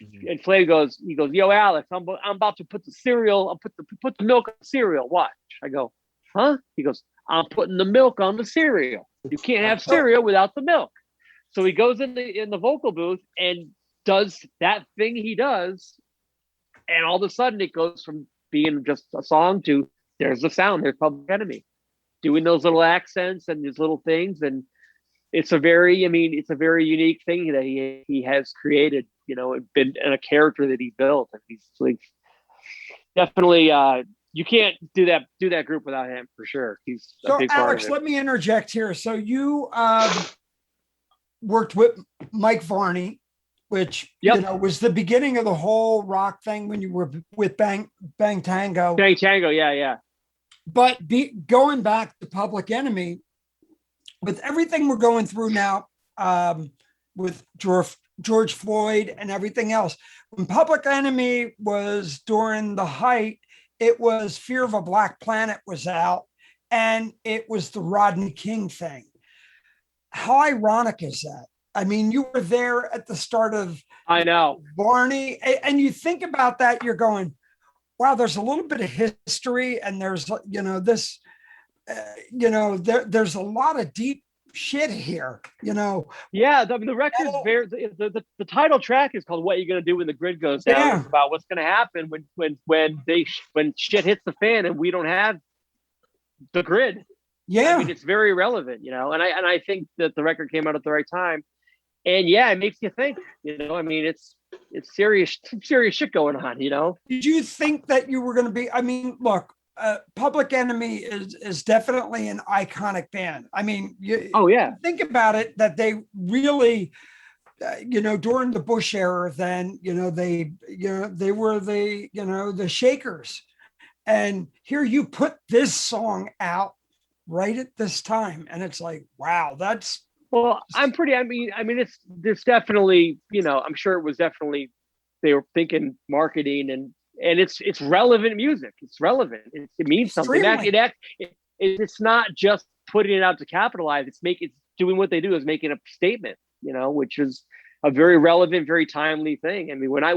Mm-hmm. And Flav goes, yo, Alex, I'm about to put the cereal. I'll put the milk on the cereal. Watch. I go, huh? He goes, I'm putting the milk on the cereal. You can't have cereal without the milk. So he goes in the vocal booth and does that thing he does. And all of a sudden it goes from being just a song to there's the sound, there's Public Enemy. Doing those little accents and these little things. And it's a very unique thing that he has created, and a character that he built. And he's like definitely you can't do that group without him for sure. He's so a big part Alex, of it. let me interject here. So you worked with Mike Varney, which was the beginning of the whole rock thing when you were with Bang Tango. Bang Tango, yeah. But going back to Public Enemy, with everything we're going through now, with George Floyd and everything else, when Public Enemy was during the height, it was Fear of a Black Planet was out, and it was the Rodney King thing. How ironic is that? I mean, you were there at the start of I know Barney, and you think about that, you're going, wow, there's a little bit of history, and there's there's a lot of deep shit here, you know. Yeah, the record's very the title track is called "What You Gonna Do When the Grid Goes Down." Yeah. It's about what's gonna happen when shit hits the fan and we don't have the grid. Yeah. I mean, it's very relevant, you know. And I think that the record came out at the right time. And yeah, it makes you think, you know. I mean, it's serious shit going on, you know. Did you think that you were going to be? I mean, look, Public Enemy is definitely an iconic band. I mean, oh yeah, think about it. That they really, you know, during the Bush era, then they were the Shakers, and here you put this song out right at this time, and it's like, wow, that's. Well, I mean, there's definitely, you know, I'm sure it was definitely, they were thinking marketing and it's relevant music. It's relevant. It means something. It's not just putting it out to capitalize. It's doing what they do is making a statement, you know, which is a very relevant, very timely thing. I mean, I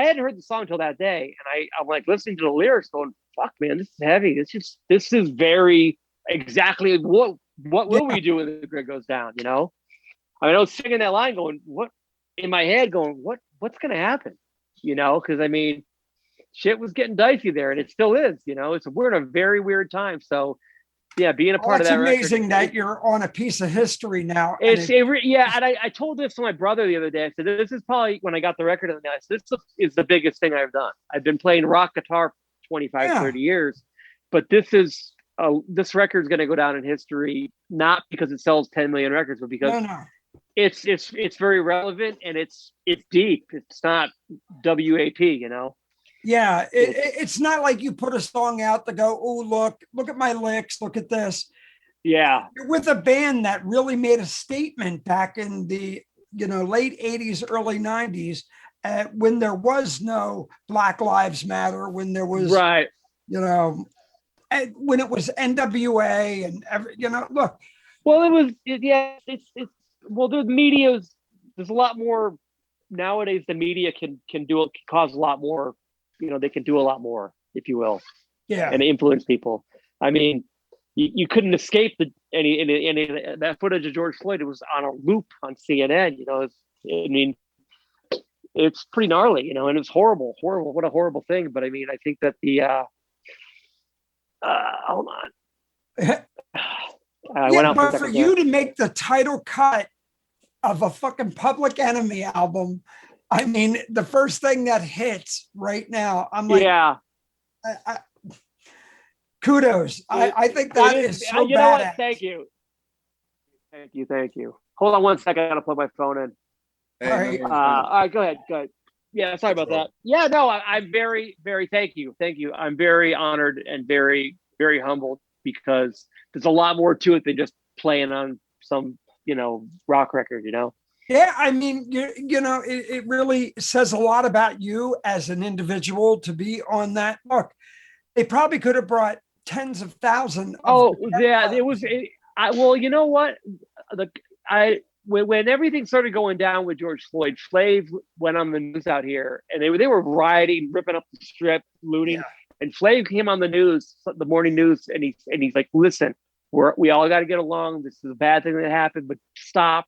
hadn't heard the song until that day, and I'm like listening to the lyrics, going, "Fuck, man, this is heavy. This is very exactly what will we do when the grid goes down?" You know, I mean, I was singing that line, going, "What?" in my head, going, "What's going to happen?" You know, because I mean, shit was getting dicey there, and it still is. You know, we're in a very weird time. So, yeah, being a part of that. It's amazing that you're on a piece of history now. And I told this to my brother the other day. I said, "This is probably when I got the record." And I said, "This is the biggest thing I've done. I've been playing rock guitar for 25, 30 years, but this record is going to go down in history, not because it sells 10 million records, but because it's very relevant and it's deep. It's not WAP, you know." Yeah, it's not like you put a song out to go, "Oh, look at my licks, look at this." Yeah, you're with a band that really made a statement back in the late 80s, early 90s, when there was no Black Lives Matter, when there was right, when it was NWA and look. Well, it's well, the media's, there's a lot more nowadays. The media can cause a lot more, you know, they can do a lot more, if you will, and influence people. I mean, you couldn't escape any that footage of George Floyd. It was on a loop on CNN. You know, I mean, it's pretty gnarly, you know, and it's horrible. What a horrible thing. But I mean, I think that the hold on. But for you to make the title cut of a fucking Public Enemy album, I mean, the first thing that hits right now, I'm like, kudos. I think that is so you know what? Thank you. Hold on one second. I gotta plug my phone in. All right. All right, go ahead. Yeah, sorry about that. Yeah, no, I'm very, very thank you. I'm very honored and very, very humbled, because there's a lot more to it than just playing on some, rock record, Yeah, I mean, it really says a lot about you as an individual to be on that. Look, they probably could have brought tens of thousands. It was. Well, you know what? When everything started going down with George Floyd, Flav went on the news out here, and they were rioting, ripping up the strip, looting. Yeah. And Flav came on the news, the morning news, and he's like, "Listen, we all got to get along. This is a bad thing that happened, but stop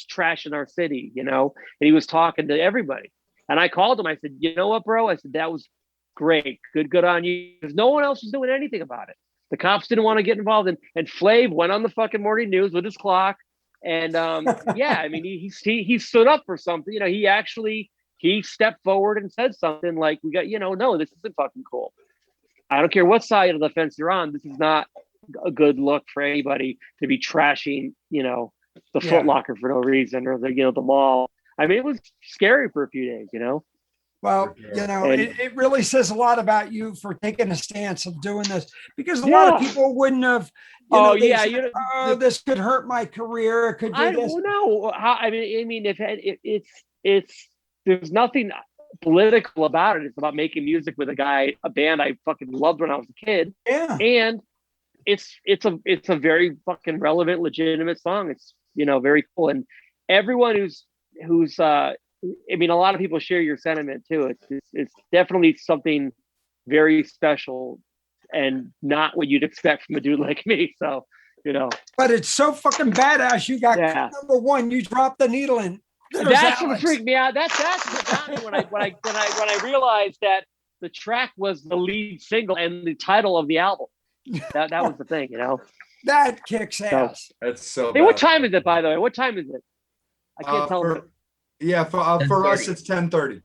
trashing our city," And he was talking to everybody. And I called him. I said, "You know what, bro?" I said, "That was great. Good on you." Because no one else was doing anything about it. The cops didn't want to get involved. And Flav went on the fucking morning news with his clock. And I mean, he stood up for something. He stepped forward and said something like, "We got, no, this isn't fucking cool. I don't care what side of the fence you're on. This is not a good look for anybody to be trashing, the Foot Locker for no reason, or the mall." I mean, it was scary for a few days, Well, it really says a lot about you for taking a stance of doing this, because a lot of people wouldn't have. This could hurt my career. It could do this. No, I mean, if it's there's nothing political about it. It's about making music with a band I fucking loved when I was a kid. Yeah, and it's a very fucking relevant, legitimate song. It's very cool, and everyone who's I mean, a lot of people share your sentiment too. It's definitely something very special, and not what you'd expect from a dude like me. So, You know, But it's so fucking badass. You got number one. You dropped the needle in. That's what freaked me out. That's what got me when I realized that the track was the lead single and the title of the album. That was the thing, you know. That kicks ass. That's so. Hey, what time is it, by the way? What time is it? I can't tell. For us, it's 10:30.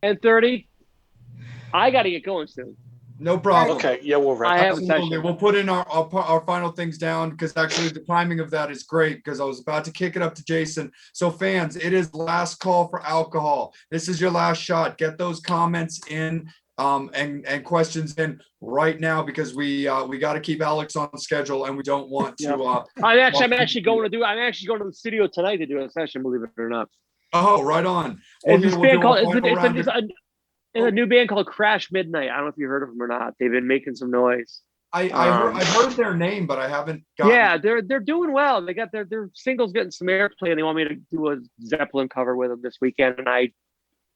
10:30. I got to get going soon. No problem. Okay, yeah, we'll wrap. Absolutely. We'll put in our final things down because actually the timing of that is great because I was about to kick it up to Jason. So fans, it is last call for alcohol. This is your last shot. Get those comments in and questions in right now because we got to keep Alex on schedule and we don't want to. I'm actually going to the studio tonight to do a session. Believe it or not. Oh, right on. It's a new band called Crash Midnight. I don't know if you heard of them or not. They've been making some noise. I've heard their name, but I haven't. Yeah, they're doing well. They got their singles getting some airplay, and they want me to do a Zeppelin cover with them this weekend. And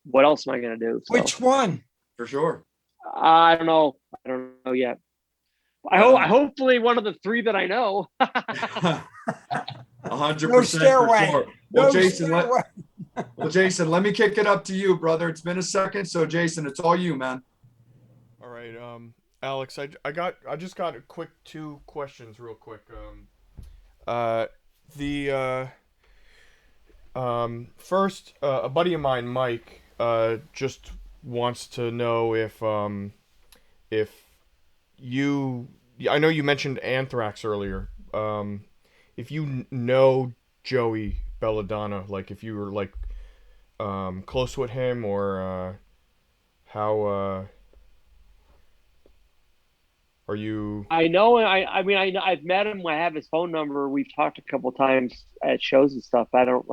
what else am I going to do? So, which one? For sure. I don't know yet. Hopefully one of the three that I know. 100% no stairway. For sure. Well, Jason, let me kick it up to you, brother. It's been a second, so Jason, it's all you, man. All right, Alex, I just got a quick 2 questions, real quick. First, a buddy of mine, Mike, just wants to know if you, I know you mentioned Anthrax earlier. If you know Joey Belladonna, like if you were like close with him or how are you? I know. I've met him. I have his phone number. We've talked a couple times at shows and stuff. I don't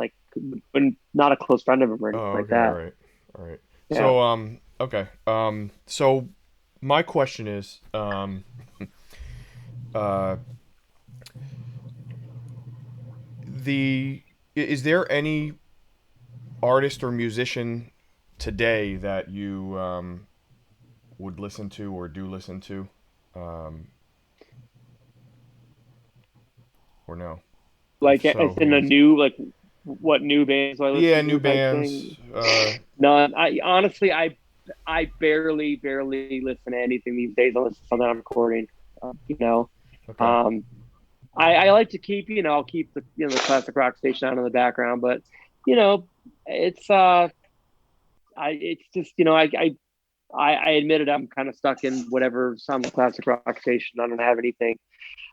been not a close friend of him or anything like that. All right. Yeah. So okay. So my question is is there any artist or musician today that you would listen to or do listen to, or no? Like it's in a new what new bands? New bands. None. I barely listen to anything these days unless it's something I'm recording. Okay. I like to keep, I'll keep the classic rock station on in the background, but it's just, I admitted I'm kind of stuck in whatever some classic rock station. I don't have anything.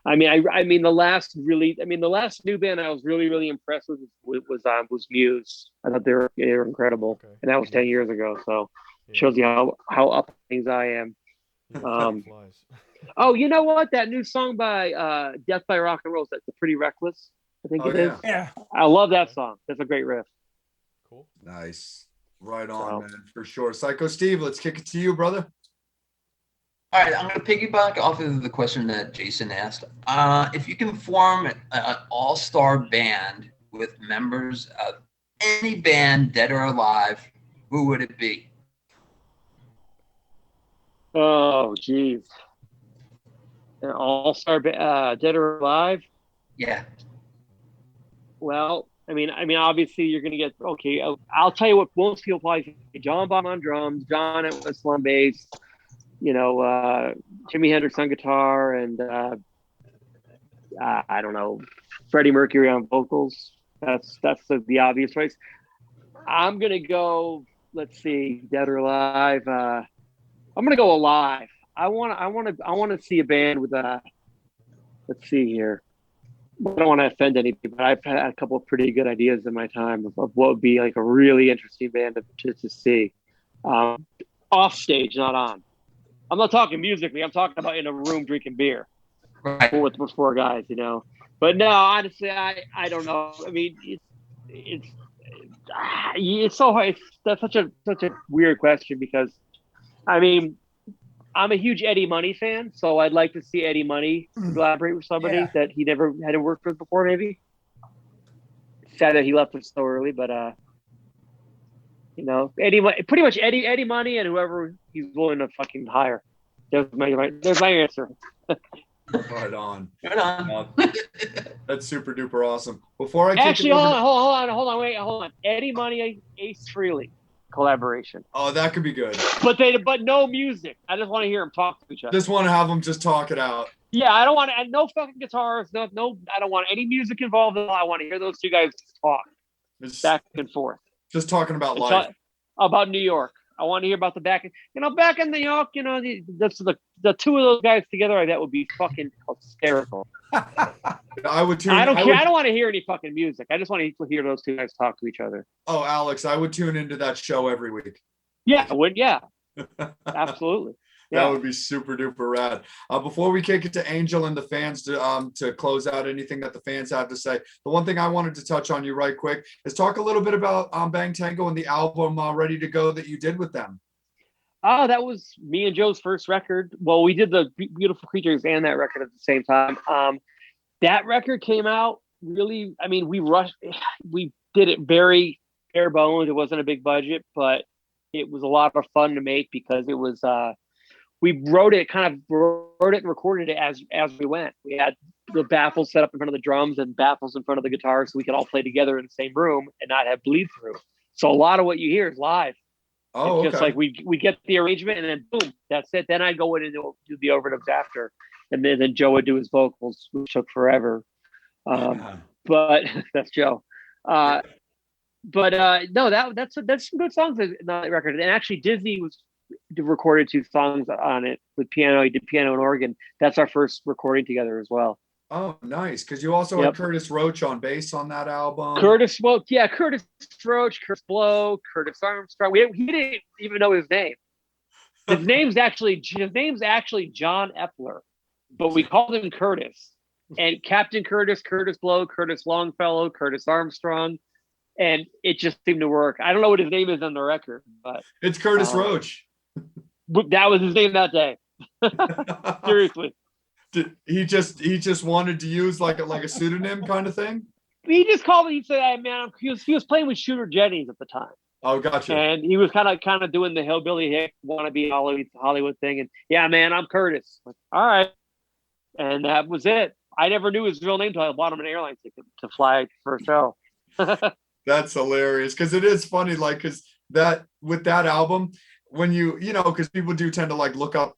The last new band I was really impressed with was Muse. I thought they were incredible, okay. And that was 10 years ago. So it shows you how up things I am. Oh, you know what? That new song by Death by Rock and Roll, that's Pretty Reckless. I think it is. Yeah. I love that song. That's a great riff. Cool. Nice. Right on, man. For sure. Psycho Steve, let's kick it to you, brother. All right, I'm going to piggyback off of the question that Jason asked. If you can form an all-star band with members of any band, dead or alive, who would it be? Oh, geez. An all-star dead or alive? Yeah. Well, obviously you're going to get, okay, I'll tell you what most people probably say. John Bonham on drums, John Entwistle on bass, Jimi Hendrix on guitar, and I don't know, Freddie Mercury on vocals. That's the obvious choice. I'm going to go, let's see, dead or alive. I'm going to go alive. I want to see a band with let's see here. I don't want to offend anybody, but I've had a couple of pretty good ideas in my time of what would be like a really interesting band to see. Off stage, not on. I'm not talking musically. I'm talking about in a room drinking beer with 4 guys, But no, honestly, I don't know. It's so hard. That's such a weird question because, I'm a huge Eddie Money fan, so I'd like to see Eddie Money collaborate with somebody that he never had to work with before. Maybe. It's sad that he left us so early, but Eddie Money and whoever he's willing to fucking hire. There's my answer. Right on. Right on. That's super duper awesome. Before I Actually, hold on. Eddie Money, Ace Frehley collaboration. Oh, that could be good. But no music. I just want to hear them talk to each other. Just want to have them just talk it out. Yeah, I don't want to, and no fucking guitars. No, I don't want any music involved. I want to hear those two guys talk back and forth. Just talking about life. About New York. I want to hear about back in New York. That's the two of those guys together. That would be fucking hysterical. I would tune. I don't care. I don't want to hear any fucking music. I just want to hear those two guys talk to each other. Oh, Alex, I would tune into that show every week. Yeah, I would. Yeah, absolutely. Yeah. That would be super duper rad. Before we kick it to Angel and the fans to close out anything that the fans have to say, the one thing I wanted to touch on you right quick is talk a little bit about Bang Tango and the album Ready to Go that you did with them. Oh, that was me and Joe's first record. Well, we did the Beautiful Creatures and that record at the same time. That record came out really, I mean, we did it very bare bones. It wasn't a big budget, but it was a lot of fun to make because it was, we wrote it and recorded it as we went. We had the baffles set up in front of the drums and baffles in front of the guitars so we could all play together in the same room and not have bleed through. So a lot of what you hear is live. Oh, it's just like we get the arrangement and then boom, that's it. Then I go in and do the overdubs after, and then Joe would do his vocals, which took forever. But that's Joe. No, that's some good songs in that record. And actually, Disney recorded 2 songs on it with piano. He did piano and organ. That's our first recording together as well. Oh, nice. Because you also had Curtis Roach on bass on that album. Curtis Roach, Curtis Blow, Curtis Armstrong. He didn't even know his name. His name's actually John Epler, but we called him Curtis. And Captain Curtis, Curtis Blow, Curtis Longfellow, Curtis Armstrong, and it just seemed to work. I don't know what his name is on the record, but it's Curtis Roach. That was his name that day. Seriously. He just wanted to use like a pseudonym kind of thing. He just called me. He said, "Hey man, he was playing with Shooter Jennings at the time." Oh, gotcha. And he was kind of doing the hillbilly hick wannabe Hollywood thing. And yeah, man, I'm Curtis. Like, all right, and that was it. I never knew his real name until I bought him an airline ticket to fly for a show. That's hilarious because it is funny, like because that with that album, when because people do tend to like look up.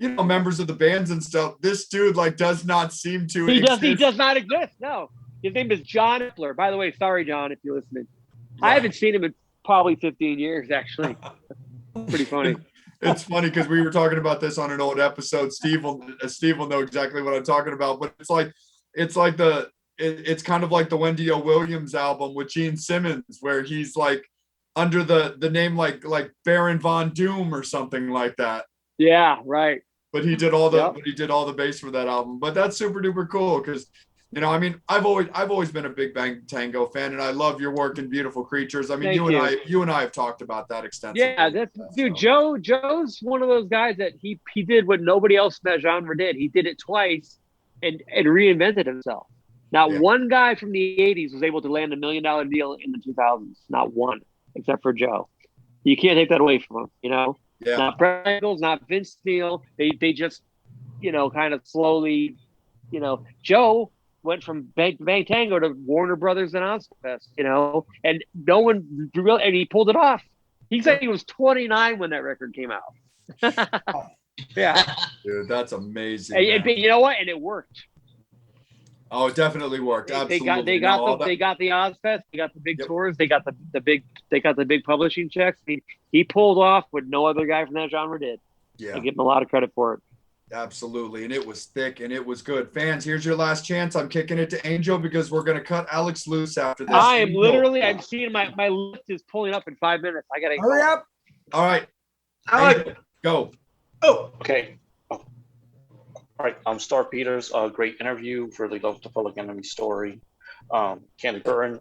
Members of the bands and stuff. This dude does not seem to. He does not exist. No, his name is John Epler. By the way, sorry, John, if you're listening. Right. I haven't seen him in probably 15 years. Actually, pretty funny. It's funny because we were talking about this on an old episode. Steve will know exactly what I'm talking about. But it's kind of like the Wendy O. Williams album with Gene Simmons, where he's like under the name like Baron Von Doom or something like that. Yeah, right. But he did all the bass for that album. But that's super duper cool because I've always been a Big Bang Tango fan, and I love your work in Beautiful Creatures. I mean, you and I have talked about that extensively. Yeah, Joe's one of those guys that he did what nobody else in that genre did. He did it twice and reinvented himself. Not one guy from the 80s was able to land $1 million deal in the 2000s. Not one, except for Joe. You can't take that away from him, Yeah. Not Brett Michaels, not Vince Neil. They just, kind of slowly, Joe went from Bang Tango to Warner Brothers and Ozfest, and no one really, and he pulled it off. He said he was 29 when that record came out. Yeah. Dude, that's amazing. And you know what? And it worked. Oh, it definitely worked. Absolutely. They got the Ozfest, they got the big tours, they got the big publishing checks. He pulled off what no other guy from that genre did. Yeah. I give him a lot of credit for it. Absolutely. And it was thick and it was good. Fans, here's your last chance. I'm kicking it to Angel because we're going to cut Alex loose after this. I'm seeing my list is pulling up in 5 minutes. I got to hurry up. All right. Alex, go. Oh, okay. Oh. All right. Star Peters, great interview. Really loved the Public Enemy story. Candy Burton,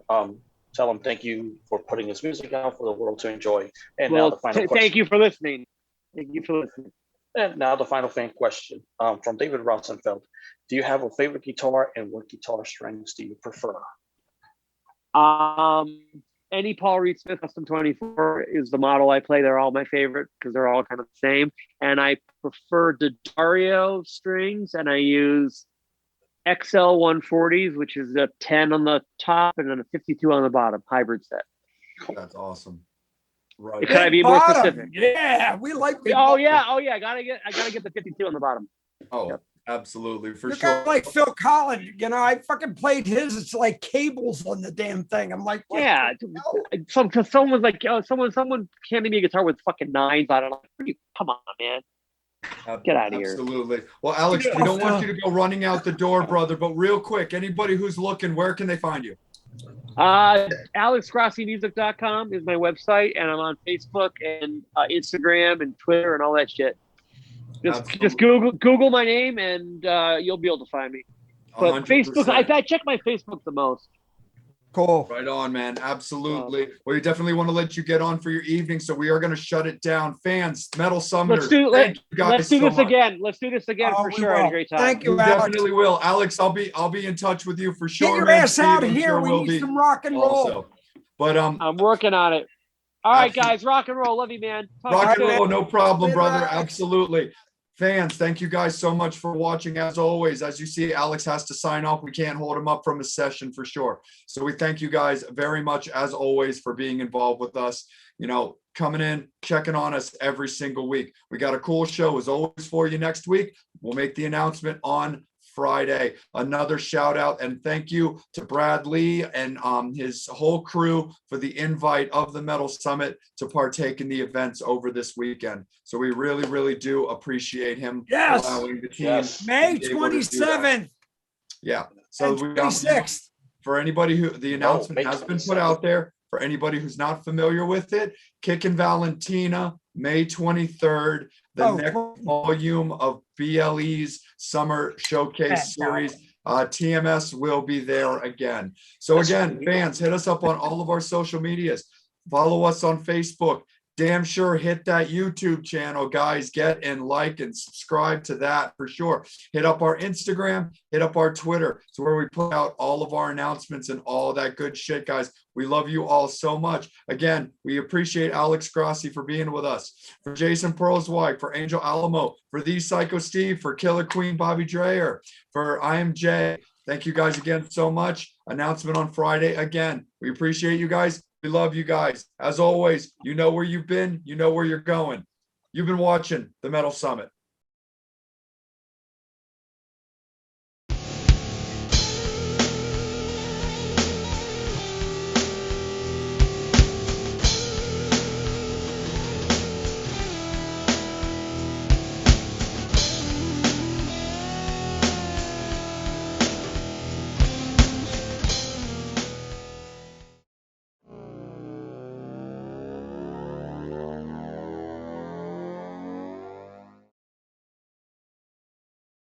tell him thank you for putting his music out for the world to enjoy. And now the final question. Thank you for listening. And now the final fan question from David Rosenfeld. Do you have a favorite guitar and what guitar strings do you prefer? any Paul Reed Smith Custom 24 is the model I play. They're all my favorite because they're all kind of the same. And I prefer Dario strings, and I use XL 140s, which is a 10 on the top and then a 52 on the bottom, hybrid set. That's awesome. Right. Can I be more Bottom. specific? Yeah, we like big Oh bottom. yeah, I gotta get the 52 on the bottom. Oh, Yep. absolutely, for You're sure. kind of like Phil Collins. You know, I fucking played his. It's like cables on the damn thing. I'm like, what Yeah, the hell? someone's like, oh, someone handed me a guitar with fucking nines on it. Come on, man. Get out of here. Absolutely. Well, Alex, we don't want you to go running out the door, brother, but real quick, anybody who's looking, where can they find you? AlexGrossimusic.com is my website, and I'm on Facebook and Instagram and Twitter and all that shit. Just Google my name, and you'll be able to find me. But 100%. Facebook, I check my Facebook the most. Cool. Right on, man. Absolutely. Well, we definitely want to let you get on for your evening, so we are going to shut it down. Fans, Metal Summoners, thank you guys let's do so this much. again. Let's do this again for sure. I had a great time. Thank you, We Alex. definitely will. Alex, I'll be in touch with you for sure. Get your man. ass Steve, out I'm here. sure We we'll need be some rock and roll. also. But I'm working on it. All right, Absolutely. guys, rock and roll. Love you, man. Talk rock to and you roll, soon. no problem, Later, brother. Alex. Absolutely. Fans, thank you guys so much for watching. As always, as you see, Alex has to sign off. We can't hold him up from his session for sure. So we thank you guys very much, as always, for being involved with us. You know, coming in, checking on us every single week. We got a cool show as always for you next week. We'll make the announcement on Friday. Another shout out and thank you to Brad Lee and his whole crew for the invite of the Metal Summit to partake in the events over this weekend. So we really, really do appreciate him allowing the team. Yes. May to be able to do that. 27th. Yeah. So And we got 26th. for anybody who the announcement May has been 27th. put out there. For anybody who's not familiar with it, Kickin' Valentina, May 23rd, the Oh, next cool. volume of BLE's Summer Showcase Series. TMS will be there again. So again, fans, hit us up on all of our social medias. Follow us on Facebook. Damn sure hit that YouTube channel, guys. Get and like and subscribe to that for sure. Hit up our Instagram, hit up our Twitter. It's where we put out all of our announcements and all that good shit, guys. We love you all so much. Again, we appreciate Alex Grossi for being with us. For Jason Perlsweig, for Angel Alamo, for The Psycho Steve, for Killer Queen Bobby Dreyer, for I Am Jay. Thank you guys again so much. Announcement on Friday again. We appreciate you guys. We love you guys. As always, you know where you've been, you know where you're going. You've been watching the Metal Summit.